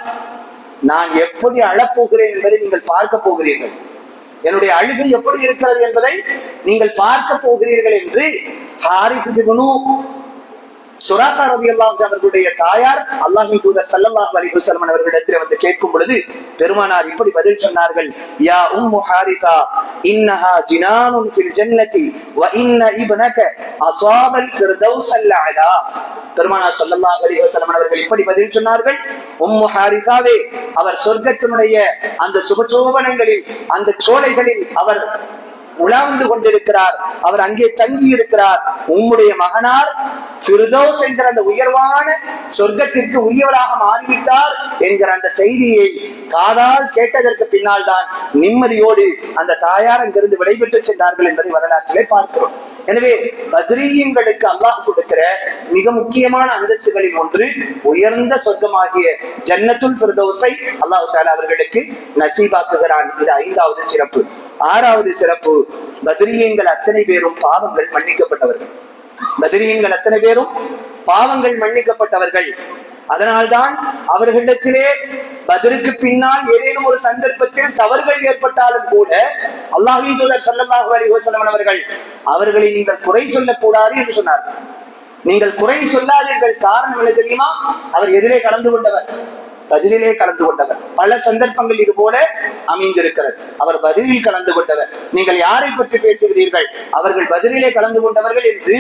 S1: நான் எப்படி அழப்போகிறேன் என்பதை நீங்கள் பார்க்க போகிறீர்கள், என்னுடைய அழுகை எப்படி இருக்கிறது என்பதை நீங்கள் பார்க்க போகிறீர்கள் என்று ஹாரிஸ் இப்னு சுராகா ரலியல்லாஹு அவர்களுடைய தாயார் அல்லாஹ்வின் தூதர் ஸல்லல்லாஹு அலைஹி வஸல்லம் அவர்களிடத்தில் வந்து கேட்கும் பொழுது பெருமானார் இப்படி பதில் சொன்னார்கள், யா உம்மு ஹாரிஸா இன்னஹா ஜினானுன் ஃபில் ஜன்னதி வ இன்ன இப்னக அஸாபல் ஃபிர்தௌஸல் அலா. பெருமானார் ஸல்லல்லாஹு அலைஹி வஸல்லம் அவர்கள் இப்படி பதில் சொன்னார்கள், உம்மு ஹாரிஸாவே, அவர் சொர்க்கத்தினுடைய அந்த சுபசோபனங்களில், அந்த சோலைகளில் அவர் உலாந்து கொண்டிருக்கிறார், அவர் அங்கே தங்கி இருக்கிறார். உம்முடைய மகனார் ஃபிர்தௌஸ் என்கிற அந்த உயர்வான சொர்க்கத்திற்கு உரியவராக மாறிவிட்டார் என்கிற அந்த செய்தியை காதால் கேட்டதற்கு பின்னால் தான் நிம்மதியோடு அந்த தாயார் அங்கிருந்து விடைபெற்று சென்றார்கள் என்பதை வரலாற்றிலே பார்க்கிறோம். எனவே பத்ரீயங்களுக்கு அல்லாஹ் கொடுக்கிற மிக முக்கியமான அந்தஸ்துகளில் ஒன்று உயர்ந்த சொர்க்கமாகிய ஜன்னத்துல் ஃபிர்தௌஸை அல்லாஹ் தஆலா அவர்களுக்கு நசீபாக்குகிறான். இது 5வது சிறப்பு. 6வது சிறப்பு, பத்ரீயங்கள் அத்தனை பேரும் பாவங்கள் மன்னிக்கப்பட்டவர்கள். பத்ரீன்கள் அத்தனை பேரும் பாவங்கள் மன்னிக்கப்பட்டவர்கள். அதனால்தான் அவர்களிடத்திலே பத்ருக்கு பின்னால் ஏதேனும் ஒரு சந்தர்ப்பத்தில் தவறுகள் ஏற்பட்டாலும் கூட அல்லாஹ்வின் தூதர் ஸல்லல்லாஹு அலைஹி வஸல்லம் அவர்கள் அவர்களை நீங்கள் குறை சொல்லக்கூடாது என்று சொன்னார். நீங்கள் குறை சொல்லாதீர்கள். காரணம் என்ன தெரியுமா? அவர் எதிரே கலந்து கொண்டவர், பதிலிலே கலந்து கொண்டவர். பல சந்தர்ப்பங்கள் இது போல அமைந்திருக்கிறது. அவர் பதிலில் கலந்து கொண்டவர். நீங்கள் யாரை பற்றி பேசுகிறீர்கள்? அவர்கள் பதிலிலே கலந்து கொண்டவர்கள் என்று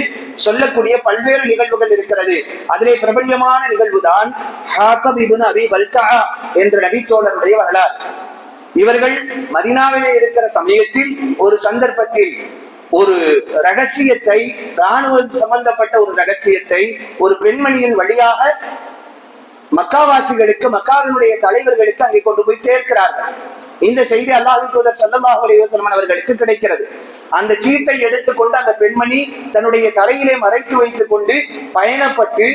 S1: சொல்லக்கூடிய பல்வேறு நிகழ்வுகள் இருக்கிறது. அதிலே பிரபல்யமான நிகழ்வுதான் ஹாத்தப் இப்னு அபி பல்தஆ என்ற நபித்தோழருடைய வரலாறு. இவர்கள் மதீனாவிலே இருக்கிற சமயத்தில் ஒரு சந்தர்ப்பத்தில் ஒரு ரகசியத்தை, ராணுவம் சம்பந்தப்பட்ட ஒரு ரகசியத்தை ஒரு பெண்மணியின் வழியாக மக்காவாசிகளுக்கு, மக்காவினுடைய தலைவர்களுக்கு அங்கே கொண்டு போய் சேர்க்கிறார்கள். இந்த செய்தி அல்லாஹ்வின் தூதர் ஸல்லல்லாஹு அலைஹி வஸல்லம் அவர்களுக்கு கிடைக்கிறது. அந்த சீட்டை எடுத்துக்கொண்டு அந்த பெண்மணி தன்னுடைய தலையிலே மறைத்து வைத்துக் கொண்டு பயணப்பட்டு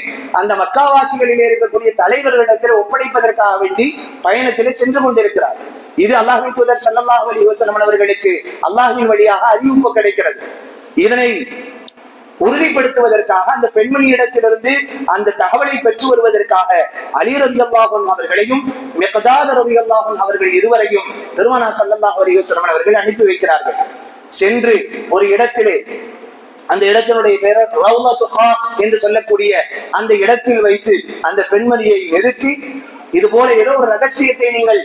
S1: அந்த மக்காவாசிகளிலே இருக்கக்கூடிய தலைவர்களிடத்தில் ஒப்படைப்பதற்காக வேண்டி பயணத்திலே சென்று கொண்டிருக்கிறார். இது அல்லாஹ்வின் தூதர் ஸல்லல்லாஹு அலைஹி வஸல்லம் அவர்களுக்கு அல்லாஹ்வின் வழியாக அறிவிப்பு கிடைக்கிறது. இதனை உறுதிப்படுத்துவதற்காக அந்த பெண்மணியிடத்திலிருந்து அந்த தகவலை பெற்று வருவதற்காக அலி ரலியல்லாஹு அன்ஹு அவர்களையும் மிக்தாத் ரலியல்லாஹு அன்ஹு அவர்கள் இருவரையும் பெருமானார் ஸல்லல்லாஹு அலைஹி வஸல்லம் அவர்கள் அனுப்பி வைக்கிறார்கள். சென்று ஒரு இடத்திலே, அந்த இடத்தினுடைய பெயர் ரௌலத்து ஹாக் என்று சொல்லக்கூடிய அந்த இடத்தில் வைத்து அந்த பெண்மணியை நிறுத்தி, இது போல ஏதோ ஒரு ரகசியத்தை நீங்கள்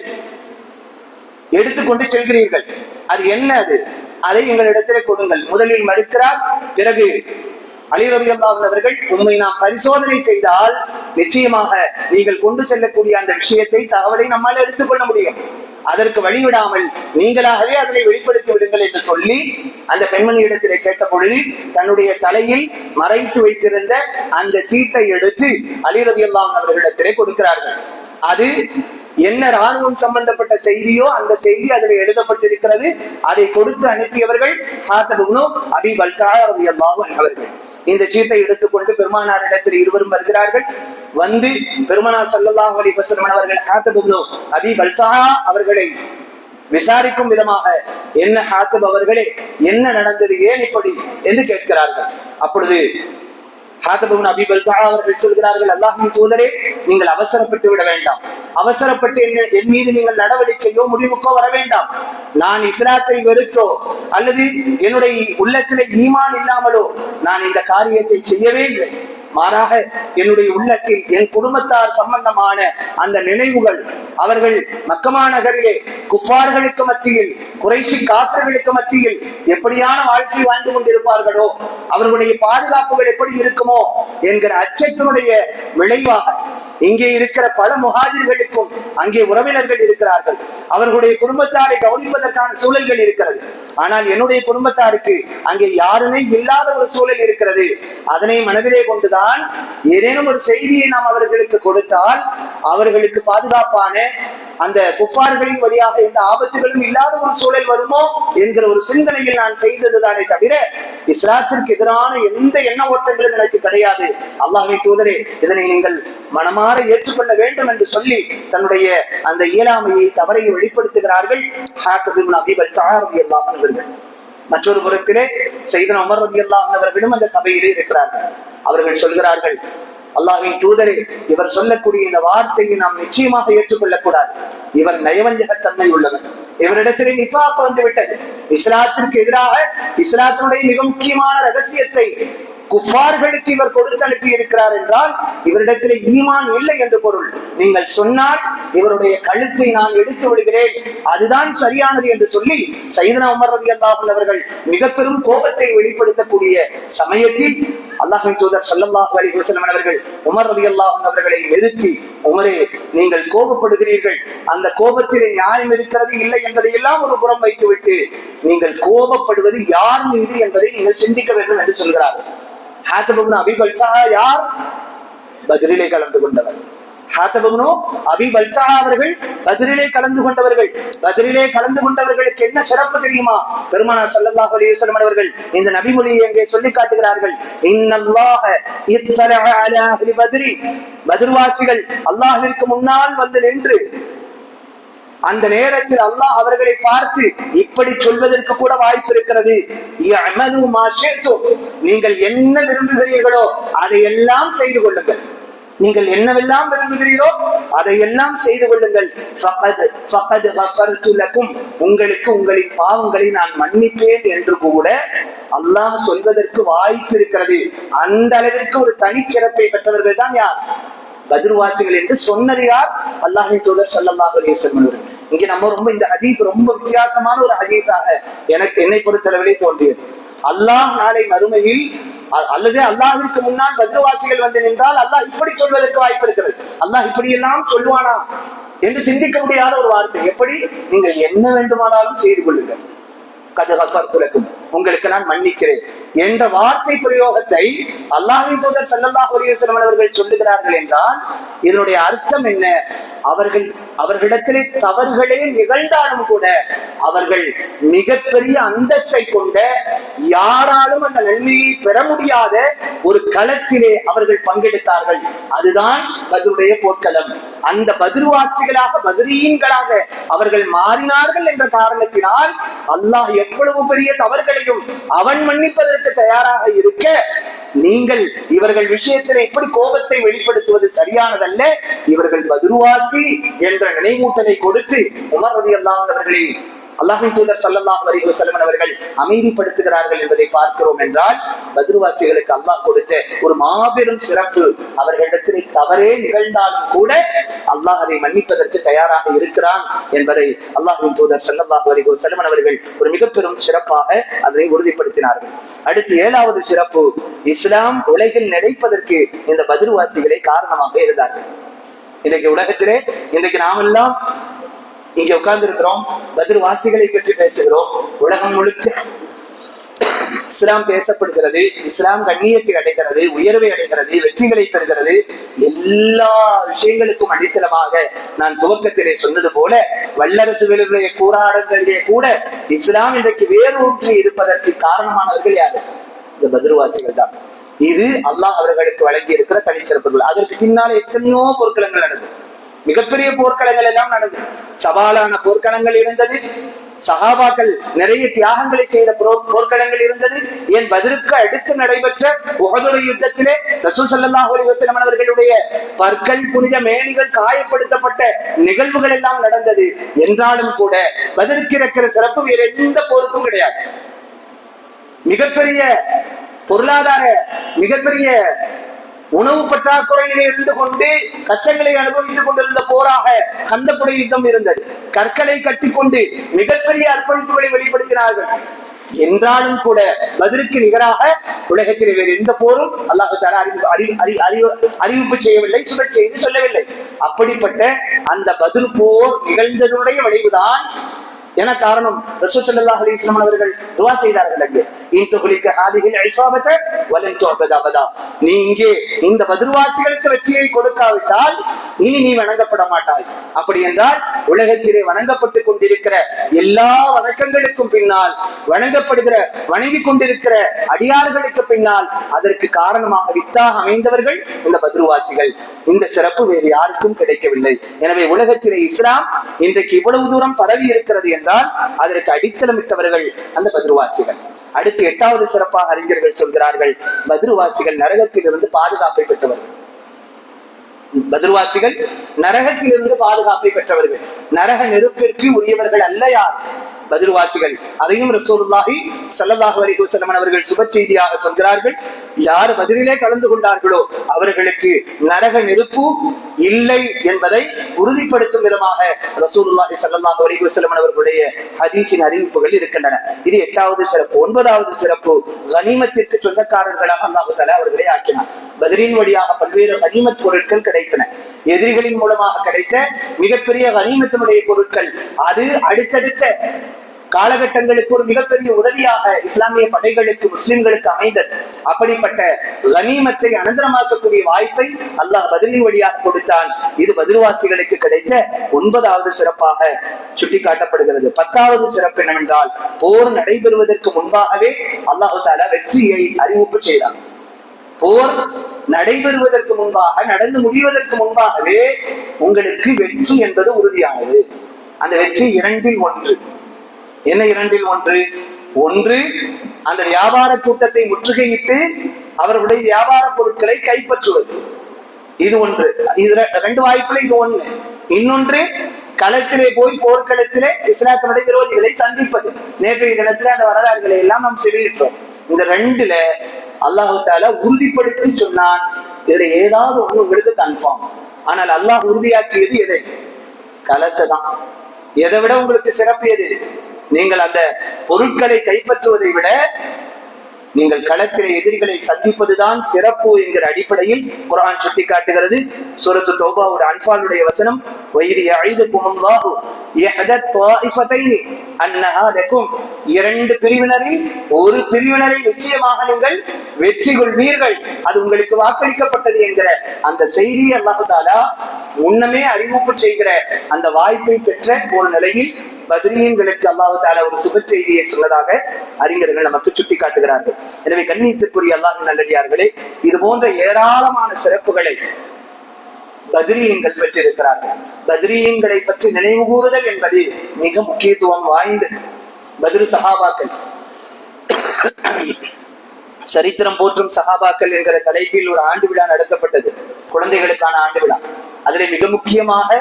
S1: எடுத்துக்கொண்டு செல்கிறீர்கள், அது என்ன, அதை எங்களிடத்திலே கொடுங்கள். முதலில் மறுக்கிறார். பிறகு அலி ரலியல்லாஹு அன்ஹு அவர்கள், உண்மை நாம் பரிசோதனை செய்தால் நிச்சயமாக நீங்கள் கொண்டு செல்லக்கூடிய அந்த விஷயத்தை, தகவலை நம்மால் எடுத்துக்கொள்ள முடியும். அதற்கு வழிவிடாமல் நீங்களாகவே அதனை வெளிப்படுத்தி விடுங்கள் என்று சொல்லி அந்த பெண்மணியிடத்திலே கேட்ட பொழுது தன்னுடைய தலையில் மறைத்து வைத்திருந்த அந்த சீட்டை எடுத்து அலி ரலியல்லாஹு அன்ஹு அவர்களிடத்திலே கொடுக்கிறார்கள். அது என்ன ராணுவம் சம்பந்தப்பட்ட செய்தியோ அந்த செய்தி அதில் எழுதப்பட்டிருக்கிறது. அதை கொடுத்து அனுப்பியவர்கள் ஹாத்தப் இப்னு அபி பல்தஆ ரலியல்லாஹு அன்ஹு அவர்கள். இந்த சீட்டை எடுத்துக்கொண்டு பெருமானார் இடத்தில் இருவரும் வருகிறார்கள். வந்து பெருமானார் ஸல்லல்லாஹு அலைஹி வஸல்லம் அவர்கள் ஹாத்தப் இப்னு அபி பல்தஆ அவர்களை விசாரிக்கும் விதமாக, என்ன ஹாத்தப் அவர்களே, என்ன நடந்தது, ஏன் இப்படி என்று கேட்கிறார்கள். அப்பொழுது ஹாத்தப் இப்னு அபி பல்தஆ அவர்கள் சொல்கிறார்கள், அல்லாஹ்வின் தூதரே, நீங்கள் அவசரப்பட்டு விட வேண்டாம். அவசரப்பட்டு என் மீது நீங்கள் நடவடிக்கையோ முடிவுக்கோ வர வேண்டாம். நான் இஸ்லாத்தை வெறுத்தோ அல்லது என்னுடைய உள்ளத்திலே ஈமான் இல்லாமலோ நான் இந்த காரியத்தை செய்யவே இல்லை. மாறாக என்னுடைய உள்ளத்தில் என் குடும்பத்தார் சம்பந்தமான அந்த நினைவுகள், அவர்கள் மக்கமா நகரிலே குஃபார்களுக்கு மத்தியில், குறைஷி காஃபிர்களுக்கு மத்தியில் எப்படியான வாழ்க்கை வாழ்ந்து கொண்டிருப்பார்களோ, அவர்களுடைய பாதுகாப்புகள் எப்படி இருக்குமோ என்கிற அச்சத்தினுடைய விளைவாக இங்கே இருக்கிற பல முஹாஜிர்களுக்கும் அங்கே உறவினர்கள் இருக்கிறார்கள். அவர்களுடைய குடும்பத்தாரை கவனிப்பதற்கான சூழல்கள் இருக்கிறது. ஆனால் என்னுடைய குடும்பத்தாருக்கு அங்கே யாருமே இல்லாத ஒரு சூழல் இருக்கிறது. அதனை மனதிலே கொண்டுதான் ஏதேனும் ஒரு செய்தியை நாம் அவர்களுக்கு கொடுத்தால் அவர்களுக்கு பாதுகாப்பான, அந்த குஃபார்களின் வழியாக எந்த ஆபத்துகளும் இல்லாத ஒரு சூழல் வருமோ என்கிற ஒரு சிந்தனையில் நான் செய்ததுதானே தவிர இஸ்லாத்திற்கு எதிரான எந்த எண்ண ஓட்டங்களும் எனக்கு கிடையாது. அல்லாஹ்வின் தூதரே, இதனை நீங்கள் மனமாற ஏற்றுக்கொள்ள வேண்டும் என்று சொல்லி தன்னுடைய அந்த இயலாமையை, தவறை வெளிப்படுத்துகிறார்கள் ஹாத்தப் இப்னு அபி பல்தஆ ரலியல்லாஹு அன்ஹு அவர்கள். மற்றொரு புறத்திலே சையதுனா உமர் ரலியல்லாஹு அன்ஹு அவர்களும் அந்த சபையிலே இருக்கிறார்கள். அவர்கள் சொல்கிறார்கள், அல்லாஹ்வின் தூதரே, இவர் சொல்லக்கூடிய இந்த வார்த்தையை நாம் நிச்சயமாக ஏற்றுக்கொள்ளக் கூடாது. இவர் நயவஞ்சகத்தன்மை உள்ளவர். இவரிடத்திலே நிஃபாக் வந்து விட்டது. இஸ்லாத்திற்கு எதிராக இஸ்லாத்தினுடைய மிக முக்கியமான ரகசியத்தை குஃபார்களுக்கு இவர் கொடுத்து அனுப்பி இருக்கிறார் என்றால் இவரிடத்திலே ஈமான் இல்லை என்று பொருள். நீங்கள் சொன்னால் இவருடைய கழுத்தை நான் எடுத்து விடுகிறேன், அதுதான் சரியானது என்று சொல்லி சையதுனா உமர் ரலியல்லாஹு அன்ஹு அவர்கள் மிக பெரும் கோபத்தை வெளிப்படுத்தக்கூடிய சமயத்தில் அல்லாஹ்வின் தூதர் ஸல்லல்லாஹு அலைஹி வஸல்லம் அவர்கள் உமர் ரலியல்லாஹு அன்ஹு அவர்களை நிறுத்தி, உமரே, நீங்கள் கோபப்படுகிறீர்கள், அந்த கோபத்திலே நியாயம் இருக்கிறது இல்லை என்பதை எல்லாம் ஒரு புறம் வைத்துவிட்டு நீங்கள் கோபப்படுவது யார் மீது என்பதை நீங்கள் சிந்திக்க வேண்டும் என்று சொல்கிறார்கள். ஹாத்தப் இப்னு அபி பல்தஆ யார்? பத்ரிலே கலந்து கொண்டவர். ஹாத்தப் இப்னு அபி பல்தஆ அவர்கள் பத்ரிலே கலந்து கொண்டவர்கள். பத்ரிலே கலந்து கொண்டவர்களுக்கு என்ன சிறப்பு தெரியுமா? பெருமானார் ஸல்லல்லாஹு அலைஹி வஸல்லம் அவர்கள் இந்த நபிமொழியை அங்கே சொல்லி காட்டுகிறார்கள். இன்னல்லாஹ இத்தலஅ அலா அஹ்லி பத்ரி, பத்ர்வாசிகள் அல்லாஹ்விற்கு முன்னால் வந்து நின்று அந்த நேரத்தில் அல்லாஹ் அவர்களை பார்த்து இப்படி சொல்வதற்கு கூட வாய்ப்பு இருக்கிறது. நீங்கள் என்ன விரும்புகிறீர்களோ அதையெல்லாம் செய்து கொள்ளுங்கள். நீங்கள் என்னவெல்லாம் விரும்புகிறீரோ அதையெல்லாம் செய்து கொள்ளுங்கள். உங்களுக்கு உங்களின் பாவங்களை நான் மன்னிப்பேன் என்று கூட அல்லாஹ் சொல்வதற்கு வாய்ப்பு இருக்கிறது. அந்த அளவிற்கு ஒரு தனிச்சிறப்பை பெற்றவர்கள் தான் யார்? பத்ருவாசிகள் என்று சொன்னது யார்? அல்லாஹ்வின் தூதர் ஸல்லல்லாஹு அலைஹி வஸல்லம் அவர்கள். இங்கே நம்ம ரொம்ப இந்த ஹதீஸ் ரொம்ப வித்தியாசமான ஒரு ஹதீஸாக என்னை பொறுத்தளவிலே தோன்றியது. அல்லாஹ் நாளை மறுமையில் அல்லது அல்லாஹ்விற்கு முன்னால் பத்ருவாசிகள் வந்து நின்றால் அல்லாஹ் இப்படி சொல்வதற்கு வாய்ப்பு இருக்கிறது. அல்லாஹ் இப்படி எல்லாம் சொல்லுவானா என்று சிந்திக்க முடியாத ஒரு வார்த்தை. எப்படி? நீங்கள் என்ன வேண்டுமானாலும் செய்து கொள்ளுங்கள், உங்களுக்கு நான் மன்னிக்கிறேன் என்ற வார்த்தை பிரயோகத்தை அல்லாஹ்வின் தூதர் ஸல்லல்லாஹு அலைஹி வஸல்லம் அவர்கள் சொல்லுகிறார்கள் என்றால் இதனுடைய அர்த்தம் என்ன? அவர்களிடத்திலே தவறுகளே நிகழ்ந்தாலும் கூட அவர்கள் மிகப்பெரிய அந்தஸ்தை கொண்ட, யாராலும் அந்த நன்மையை பெற முடியாத ஒரு களத்திலே அவர்கள் பங்கெடுத்தார்கள். அதுதான் பத்ருடைய போர்க்களம். அந்த பத்ருவாசிகளாக, பத்ரீன்களாக அவர்கள் மாறினார்கள் என்ற காரணத்தினால் அல்லாஹ் எவ்வளவு பெரிய தவறுகளையும் அவன் மன்னிப்பதற்கு தயாராக இருக்க, நீங்கள் இவர்கள் விஷயத்தில் எப்படி கோபத்தை வெளிப்படுத்துவது சரியானதல்ல, இவர்கள் பத்ருவாசி என்ற நினைவூட்டலை கொடுத்து உமர் ரலியல்லாஹு அன்ஹு அவர்களை அல்லாஹ்வின் தூதர் ஸல்லல்லாஹு அலைஹி வஸல்லம் அவர்கள் அமைதிப்படுத்துகிறார்கள் என்பதை பார்க்கிறோம். என்றால் பத்ருவாசிகளுக்கு அல்லாஹ் கொடுத்த ஒரு மாபெரும் சிறப்பு. அவர்களிடத்திலே தவறே நிகழ்ந்தாலும் கூட அல்லாஹ் அதை மன்னிப்பதற்கு தயாராக இருக்கிறான் என்பதை அல்லாஹ்வின் தூதர் ஸல்லல்லாஹு அலைஹி வஸல்லம் அவர்கள் ஒரு மிக பெரும் சிறப்பாக அதனை உறுதிப்படுத்தினார்கள். அடுத்து 7வது சிறப்பு, இஸ்லாம் உலகில் நிலைப்பதற்கு இந்த பத்ருவாசிகளே காரணமாக இருந்தார்கள். இன்றைக்கு உலகத்திலே நாமெல்லாம் இங்க உட்கார்ந்து இருக்கிறோம், பத்ருவாசிகளை பற்றி பேசுகிறோம். உலகம் முழுக்க இஸ்லாம் பேசப்படுகிறது, இஸ்லாம் கண்ணியத்தை அடைகிறது, உயர்வை அடைகிறது, வெற்றிகளை பெறுகிறது. எல்லா விஷயங்களுக்கும் அடித்தளமாக நான் துவக்கத்திலே சொன்னது போல வல்லரசுகளுடைய போராட்டங்களிலே கூட இஸ்லாம் இன்றைக்கு வேரூன்றி இருப்பதற்கு காரணமானவர்கள் யாரு? இந்த பத்ருவாசிகள் தான். இது அல்லாஹ் அவர்களுக்கு வழங்கி இருக்கிற தனிச்சிறப்புகள். அதற்கு பின்னாலே எத்தனையோ போர்க்களங்கள் நடந்தது, மிகப்பெரிய போர்க்களங்கள் எல்லாம் நடந்தது, சவாலான போர்க்களங்கள் இருந்தது, சஹாபாக்கள் நிறைய தியாகங்களை செய்த போர்க்களங்கள் இருந்தது. ஏன் பத்ருக்கு அடுத்து நடைபெற்ற உஹதுடைய யுத்தத்திலே ரசூல் ஸல்லல்லாஹு அலைஹி வஸல்லம் அவர்களுடைய பற்கள், புனித மேனிகள் காயப்படுத்தப்பட்ட நிகழ்வுகள் எல்லாம் நடந்தது. என்றாலும் கூட பத்ருக்கு இருக்கிற சிறப்பு வேறு எந்த போருக்கும் கிடையாது. மிகப்பெரிய பொருளாதார, மிகப்பெரிய உணவு பற்றாக்குறையிலே இருந்து கொண்டு கஷ்டங்களை அனுபவித்துக் கொண்டிருந்த போராக கந்தக்குடை யுத்தம் இருந்தது. கற்களை கட்டிக்கொண்டு மிகப்பெரிய அர்ப்பணிப்புகளை வெளிப்படுத்தினார்கள். என்றாலும் கூட பத்ருக்கு நிகராக உலகத்தில் வேறு எந்த போரும் அல்லாஹ் தஆலா அறிவிப்பு செய்யவில்லை, சுப செய்தி சொல்லவில்லை. அப்படிப்பட்ட அந்த பத்ர் போர் நிகழ்ந்ததனுடைய விளைவுதான் என காரணம். ரசூல் ஸல்லல்லாஹு அலைஹி வஸல்லம் அவர்கள் துஆ செய்தார்கள். அங்கே இன்துஹ்லிக ஹாதிஹில் இஸாபத வலன் துஅபத அபதா, நீ இங்கே இந்த பத்ருவாசிகளுக்கு வெற்றியை கொடுக்காவிட்டால் இனி நீ வணங்கப்பட மாட்டாய். அப்படி என்றால் உலகத்திலே வணங்கப்பட்டுக் கொண்டிருக்கிற எல்லா வணக்கங்களுக்கும் பின்னால், வணங்கிக் கொண்டிருக்கிற அடியார்களுக்கு பின்னால் அதற்கு காரணமாக வித்தாக அமைந்தவர்கள் இந்த பத்ருவாசிகள். இந்த சிறப்பு வேறு யாருக்கும் கிடைக்கவில்லை. எனவே உலகத்திலே இஸ்லாம் இன்றைக்கு இவ்வளவு தூரம் பரவி இருக்கிறது என்றால் அதற்கு அடித்தளமிட்டவர்கள் அந்த பத்ருவாசிகள். அடுத்து 8வது சிறப்பாக அறிஞர்கள் சொல்கிறார்கள், பத்ருவாசிகள் நரகத்தில் இருந்து பாதுகாப்பை பெற்றவர்கள். பத்ருவாசிகள் நரகத்தில் இருந்து பாதுகாப்பை பெற்றவர்கள். நரக நெருப்பிற்கு உரியவர்கள் அல்ல யார்? பத்ருவாசிகள். அதையும் ரசூலுல்லாஹி ஸல்லல்லாஹு அலைஹி வஸல்லம் அவர்கள் சுப செய்தியாக சொல்கிறார்கள். யார் பத்ரிலே கலந்து கொண்டார்களோ அவர்களுக்கு நரக நெருப்பு இல்லை என்பதை உறுதிப்படுத்தும் விதமாக ரசூலுல்லாஹி ஸல்லல்லாஹு அலைஹி வஸல்லம் அவர்களுடைய ஹதீஸின் அறிவிப்புகள் இருக்கின்றன. இது 8வது சிறப்பு. 9வது சிறப்பு, கனிமத்திற்கு சொந்தக்காரர்களாக அல்லாஹ் தஆலா அவர்களை ஆக்கினார். பத்ரின் வழியாக பல்வேறு கனிமத் பொருட்கள் கிடைத்தன. எதிரிகளின் மூலமாக கிடைத்த மிகப்பெரிய கனிமத்தினுடைய பொருட்கள் அது அடுத்தடுத்த காலகட்டங்களுக்கு ஒரு மிகப்பெரிய உதவியாக இஸ்லாமிய படைகளுக்கு, முஸ்லிம்களுக்கு அமைந்தது. அப்படிப்பட்ட கனிமத்தை அனந்தரமாக்கக்கூடிய வாய்ப்பை அல்லாஹ் பத்ரின் வழியாக கொடுத்தான். இது பத்ருவாசிகளுக்கு கிடைத்த 9வது சிறப்பாக சுட்டிக்காட்டப்படுகிறது. 10வது சிறப்பு என்னவென்றால், போர் நடைபெறுவதற்கு முன்பாகவே அல்லாஹ் தஆலா வெற்றியை அறிவிப்பு செய்தார். போர் நடைபெறுவதற்கு முன்பாக, நடந்து முடிவதற்கு முன்பாகவே உங்களுக்கு வெற்றி என்பது உறுதியானது. அந்த வெற்றி 2-1. என்ன 2-1? ஒன்று, அந்த வியாபார கூட்டத்தை முற்றுகையிட்டு அவர்களுடைய வியாபார பொருட்களை கைப்பற்றுவது. இது ஒன்று. இது 2 வாய்ப்புல இது ஒண்ணு. இன்னொன்று, களத்திலே போய் போர்க்களத்திலே இஸ்லாத்தினுடைய விரோதிகளை சந்திப்பது. நேற்றைய தினத்திலே அந்த வரலாறுகளை எல்லாம் நாம் செவிலிட்டோம். இந்த 2ல அல்லாஹு தஆலா உறுதிப்படுத்தி சொன்னான், இதுல ஏதாவது ஒண்ணு உங்களுக்கு கன்ஃபார்ம். ஆனால் அல்லாஹ் உறுதியாக்கியது எதை? களத்தை தான். எதை விட உங்களுக்கு சிறப்பு எது? நீங்கள் அந்த பொருட்களை கைப்பற்றுவதை விட நீங்கள் களத்திலே எதிரிகளை சந்திப்பதுதான் சிறப்பு என்கிற அடிப்படையில் குர்ஆன் சுட்டி காட்டுகிறது. சூரத்து தௌபாவுடைய அன்ஃபாலுடைய வசனம், வயிறு அழிதுக்குமுல்லாஹு யஹதத் த்வாயிஃபதைனி அன்னஹா லகும், 2 பிரிவினரில் ஒரு பிரிவினரை நிச்சயமாக நீங்கள் வெற்றி கொள்வீர்கள், அது உங்களுக்கு வாக்களிக்கப்பட்டது என்கிற அந்த செய்தி அல்லாஹ் தஆலா முன்னமே அறிவிப்பு செய்கிற அந்த வாய்ப்பை பெற்ற ஒரு நிலையில் பத்ரீன்களுக்கு அல்லாஹ் தஆலா ஒரு சுப செய்தியை சொன்னதாக அறிஞர்கள் நமக்கு சுட்டி காட்டுகிறார்கள். எனவே கண்ணியத்திற்குரிய அல்லாஹ்வின் நல்லடியார்களே, இது போன்ற ஏராளமான சிறப்புகளை பத்ரீன்கள் பெற்றிருக்கிறார்கள். பத்ரீன்களை பற்றி நினைவு கூறுதல் என்பது மிக முக்கியத்துவம் வாய்ந்தது. பத்ரு சஹாபாக்கள், சரித்திரம் போற்றும் சஹாபாக்கள் என்கிற தலைப்பில் ஒரு ஆண்டு விழா நடத்தப்பட்டது, குழந்தைகளுக்கான ஆண்டு விழா. அதிலே மிக முக்கியமாக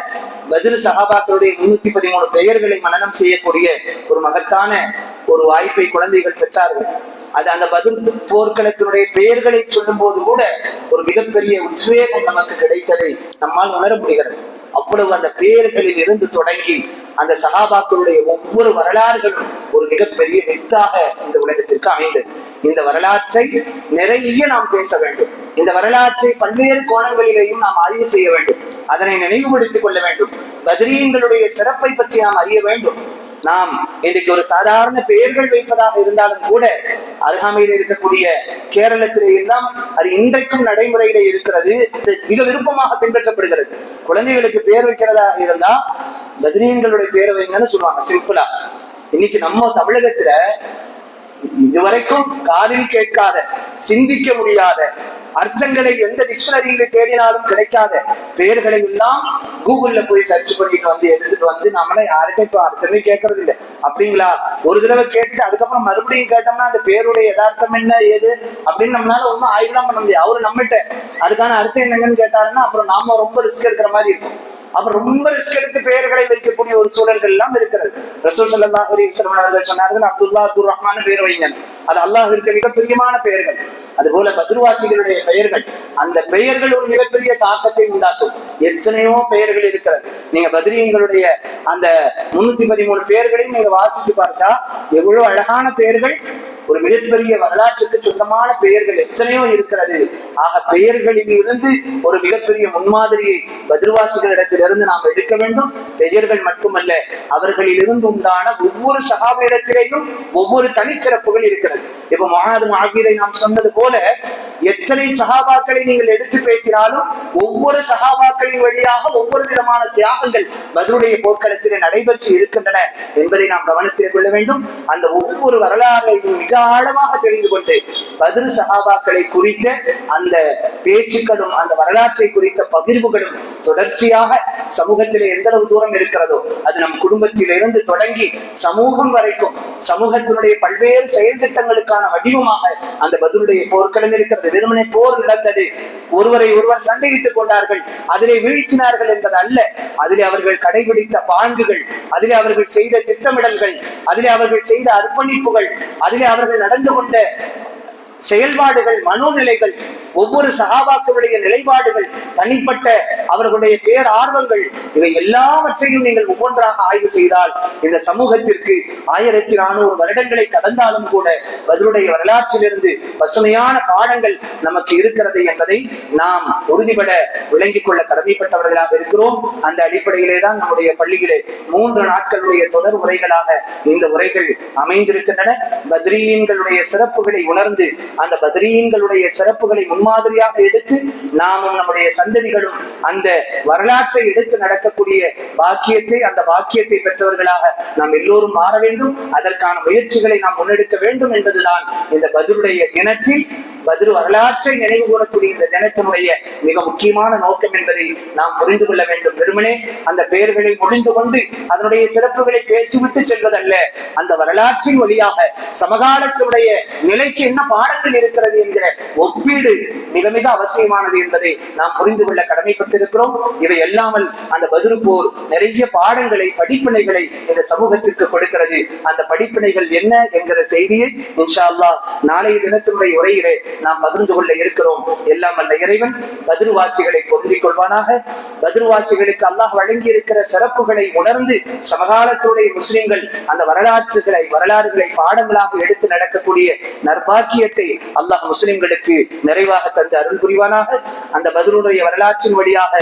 S1: பத்ரு சஹாபாக்களுடைய 313 பெயர்களை மனனம் செய்யக்கூடிய ஒரு மகத்தான ஒரு வாய்ப்பை குழந்தைகள் பெற்றார்கள். அது அந்த பத்ர் போர்க்களத்தினுடைய பெயர்களை சொல்லும் போது கூட ஒரு மிகப்பெரிய உத்வேகம் நமக்கு கிடைத்ததை நம்மால் உணர முடிகிறது. அவ்வளவு அந்த பெயர்களில் இருந்து தொடங்கி அந்த சஹாபாக்களுடைய ஒவ்வொரு வரலாறுகளும் ஒரு மிகப்பெரிய வித்தாக இந்த உலகத்திற்கு அமைந்தது. இந்த வரலாற்றை நிறைய நாம் பேச வேண்டும். இந்த வரலாற்றை பல்வேறு கோணங்களிலேயும் நாம் ஆய்வு செய்ய வேண்டும். அதனை நினைவுபடுத்திக் கொள்ள வேண்டும். பத்ரீன்களுடைய சிறப்பை பற்றி நாம் அறிய வேண்டும். நாம் இன்றைக்கு ஒரு சாதாரண பெயர்கள் வைப்பதாக இருந்தாலும் கூட அருகாமையில் இருக்கக்கூடிய கேரளத்திலே எல்லாம் அது இன்றைக்கும் நடைமுறையில இருக்கிறது, மிக விருப்பமாக பின்பற்றப்படுகிறது. குழந்தைகளுக்கு பெயர் வைக்கிறதா இருந்தா பத்ரீன்களுடைய பெயர் வைங்கன்னு சொல்லுவாங்க, சிம்பிளா. இன்னைக்கு நம்ம தமிழகத்துல இதுவரைக்கும் காதில் கேட்காத, சிந்திக்க முடியாத, அர்த்தங்களை எந்த டிக்ஷனரியில தேடினாலும் கிடைக்காத பெயர்களை எல்லாம் கூகுள்ல போய் சர்ச் பண்ணிட்டு வந்து எடுத்துட்டு வந்து நம்மள யார்கிட்ட இப்ப அர்த்தமே கேட்கறது இல்லை. அப்படிங்களா, ஒரு தடவை கேட்டுட்டு அதுக்கப்புறம் மறுபடியும் கேட்டோம்னா அந்த பேருடைய யதார்த்தம் என்ன ஏது அப்படின்னு நம்மளால ஒன்றும் ஆய்வுலாம் பண்ண முடியாது. அவரு நம்மகிட்ட அதுக்கான அர்த்தம் என்னங்கன்னு கேட்டாருன்னா அப்புறம் நாம ரொம்ப ரிஸ்க் எடுக்கிற மாதிரி இருக்கும். அப்ப ரொம்ப ரிஸ்க் எடுத்து பெயர்களை வைக்கக்கூடிய ஒரு சூழல்கள் எல்லாம் இருக்கிறது. ரசூல் ஸல்லல்லாஹு அலைஹி வஸல்லம் அவர்கள் சொன்னார்கள், அப்துல்லா அப்துர் ரஹ்மான் பெயர் வைங்க, அது அல்லாஹ்விற்கு மிக பிரியமான பெயர்கள். அதுபோல பத்ருவாசிகளுடைய பெயர்கள், அந்த பெயர்கள் ஒரு மிகப்பெரிய தாக்கத்தை உண்டாக்கும். எத்தனையோ பெயர்கள் இருக்கிறது. நீங்க பத்ரீன்களுடைய அந்த 313 பெயர்களையும் நீங்க வாசித்து பார்த்தா எவ்வளவு அழகான பெயர்கள், ஒரு மிகப்பெரிய வரலாற்றுக்கு சொந்தமான பெயர்கள் எத்தனையோ இருக்கிறது. ஆக பெயர்களில் இருந்து ஒரு மிகப்பெரிய முன்மாதிரியை பத்ருவாசிகளிடத்திலிருந்து நாம் எடுக்க வேண்டும். பெயர்கள் மட்டுமல்ல, அவர்களில் இருந்து உண்டான ஒவ்வொரு சஹாபியிடத்திலேயும் ஒவ்வொரு தனிச்சிறப்புகள் இருக்கிறது. இப்ப முஆது முஅவ்விதை நாம் சொன்னது போல எத்தனை சஹாபாக்களை நீங்கள் எடுத்து பேசினாலும் ஒவ்வொரு சஹாபாக்களின் வழியாக ஒவ்வொரு விதமான தியாகங்கள் பத்ருடைய போர்க்களத்திலே நடைபெற்று இருக்கின்றன என்பதை நாம் கவனத்தில் கொள்ள வேண்டும். அந்த ஒவ்வொரு வரலாறையும் மிக ஆழமாக தெரிந்து கொண்டு பத்ரு சஹாபாக்களை குறித்த அந்த பேச்சுக்களும் அந்த வரலாற்றை குறித்த பகிர்வுகளும் தொடர்ச்சியாக சமூகத்திலே எந்த அளவு தூரம் இருக்கிறதோ அது நம் குடும்பத்திலிருந்து தொடங்கி சமூகம் வரைக்கும் சமூகத்தினுடைய பல்வேறு செயல் திட்டங்களுக்கான வடிவமாக அந்த பத்ருடைய போர்க்களம் இருக்கிறது. வெறுமனே போர் நடந்தது, ஒருவரை ஒருவர் சண்டையிட்டுக் கொண்டார்கள், அதிலே வீழ்த்தினார்கள் என்பது அல்ல. அதிலே அவர்கள் கடைபிடித்த பாங்குகள், அதிலே அவர்கள் செய்த திட்டமிடல்கள், அதிலே அவர்கள் செய்த அர்ப்பணிப்புகள், அதிலே அவர்கள் நடந்து கொண்ட செயல்பாடுகள், மனோநிலைகள், ஒவ்வொரு சஹாபாக்களுடைய நிலைப்பாடுகள், தனிப்பட்ட அவர்களுடைய பேர் ஆர்வங்கள், இவை எல்லாவற்றையும் நீங்கள் ஒவ்வொன்றாக ஆய்வு செய்தால் இந்த சமூகத்திற்கு 1400 வருடங்களை கடந்தாலும் கூட பத்ருடைய வரலாற்றிலிருந்து பசுமையான பாடங்கள் நமக்கு இருக்கிறது என்பதை நாம் உறுதிபட விளங்கிக் கொள்ள கடமைப்பட்டவர்களாக இருக்கிறோம். அந்த அடிப்படையிலே தான் நம்முடைய பள்ளியிலே 3 நாட்களுடைய தொடர் உரைகளாக இந்த உரைகள் அமைந்திருக்கின்றன. பத்ரீன்களுடைய சிறப்புகளை உணர்ந்து அந்த பத்ரீன்களுடைய சிறப்புகளை முன்மாதிரியாக எடுத்து நாமும் நம்முடைய சந்ததிகளும் அந்த வரலாற்றை எடுத்து நடக்கக்கூடிய பாக்கியத்தை, அந்த பாக்கியத்தை பெற்றவர்களாக நாம் எல்லோரும் மாற வேண்டும். அதற்கான முயற்சிகளை நாம் முன்னெடுக்க வேண்டும் என்பதுதான் இந்த பத்ருடைய தினத்தில் பத்ரு வரலாற்றை நினைவு கூறக்கூடிய இந்த தினத்தினுடைய மிக முக்கியமான நோக்கம் என்பதை நாம் புரிந்து கொள்ள வேண்டும். வெறுமனே அந்த பெயர்களை முடிந்து கொண்டு அதனுடைய சிறப்புகளை பேசிவிட்டு செல்வதல்ல, அந்த வரலாற்றின் வழியாக சமகாலத்தினுடைய நிலைக்கு என்ன பாடங்கள் இருக்கிறது என்கிற ஒப்பீடு மிக மிக அவசியமானது என்பதை நாம் புரிந்து கொள்ள கடமைப்பட்டிருக்கிறோம். இவை எல்லாமல் அந்த பத்ரு போர் நிறைய பாடங்களை, படிப்பினைகளை இந்த சமூகத்திற்கு கொடுக்கிறது. அந்த படிப்பினைகள் என்ன என்கிற செய்தியை இன்ஷா அல்லாஹ் நாளைய தினத்தினுடைய உரையிலே நாம் பகிர்ந்து கொள்ள இருக்கிறோம். எல்லாம் வல்ல இறைவன் பத்ருவாசிகளை பொருந்திக் கொள்வானாக. பத்ருவாசிகளுக்கு அல்லாஹ் வழங்கி இருக்கிற சிறப்புகளை உணர்ந்து சமகாலத்துடைய முஸ்லிம்கள் அந்த வரலாறுகளை பாடங்களாக எடுத்து நடக்கக்கூடிய நற்பாக்கியத்தை அல்லாஹ் முஸ்லிம்களுக்கு நிறைவாக தந்து அருள் புரிவானாக. அந்த பத்ருடைய வரலாற்றின் வழியாக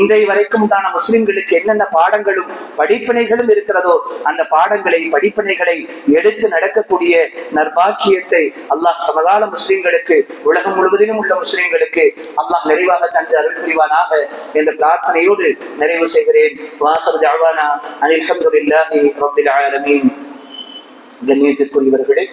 S1: இன்றைய வரைக்கும் உண்டான முஸ்லிம்களுக்கு என்னென்ன பாடங்களும் படிப்பினைகளும் இருக்கிறதோ அந்த பாடங்களை, படிப்பினைகளை எடுத்து நடக்கக்கூடிய நற்பாக்கியத்தை அல்லாஹ் சமகால முஸ்லிம்களுக்கு, உலகம் முழுவதிலும் உள்ள முஸ்லிம்களுக்கு அல்லாஹ் நிறைவாக தந்து அருள் புரிவானாக என்ற பிரார்த்தனையோடு நிறைவு செய்கிறேன். வாஹிரு தஅவானா அனில் ஹம்துலில்லாஹி ரப்பில் ஆலமீன். கண்ணியத்திற்குரியவர்களே,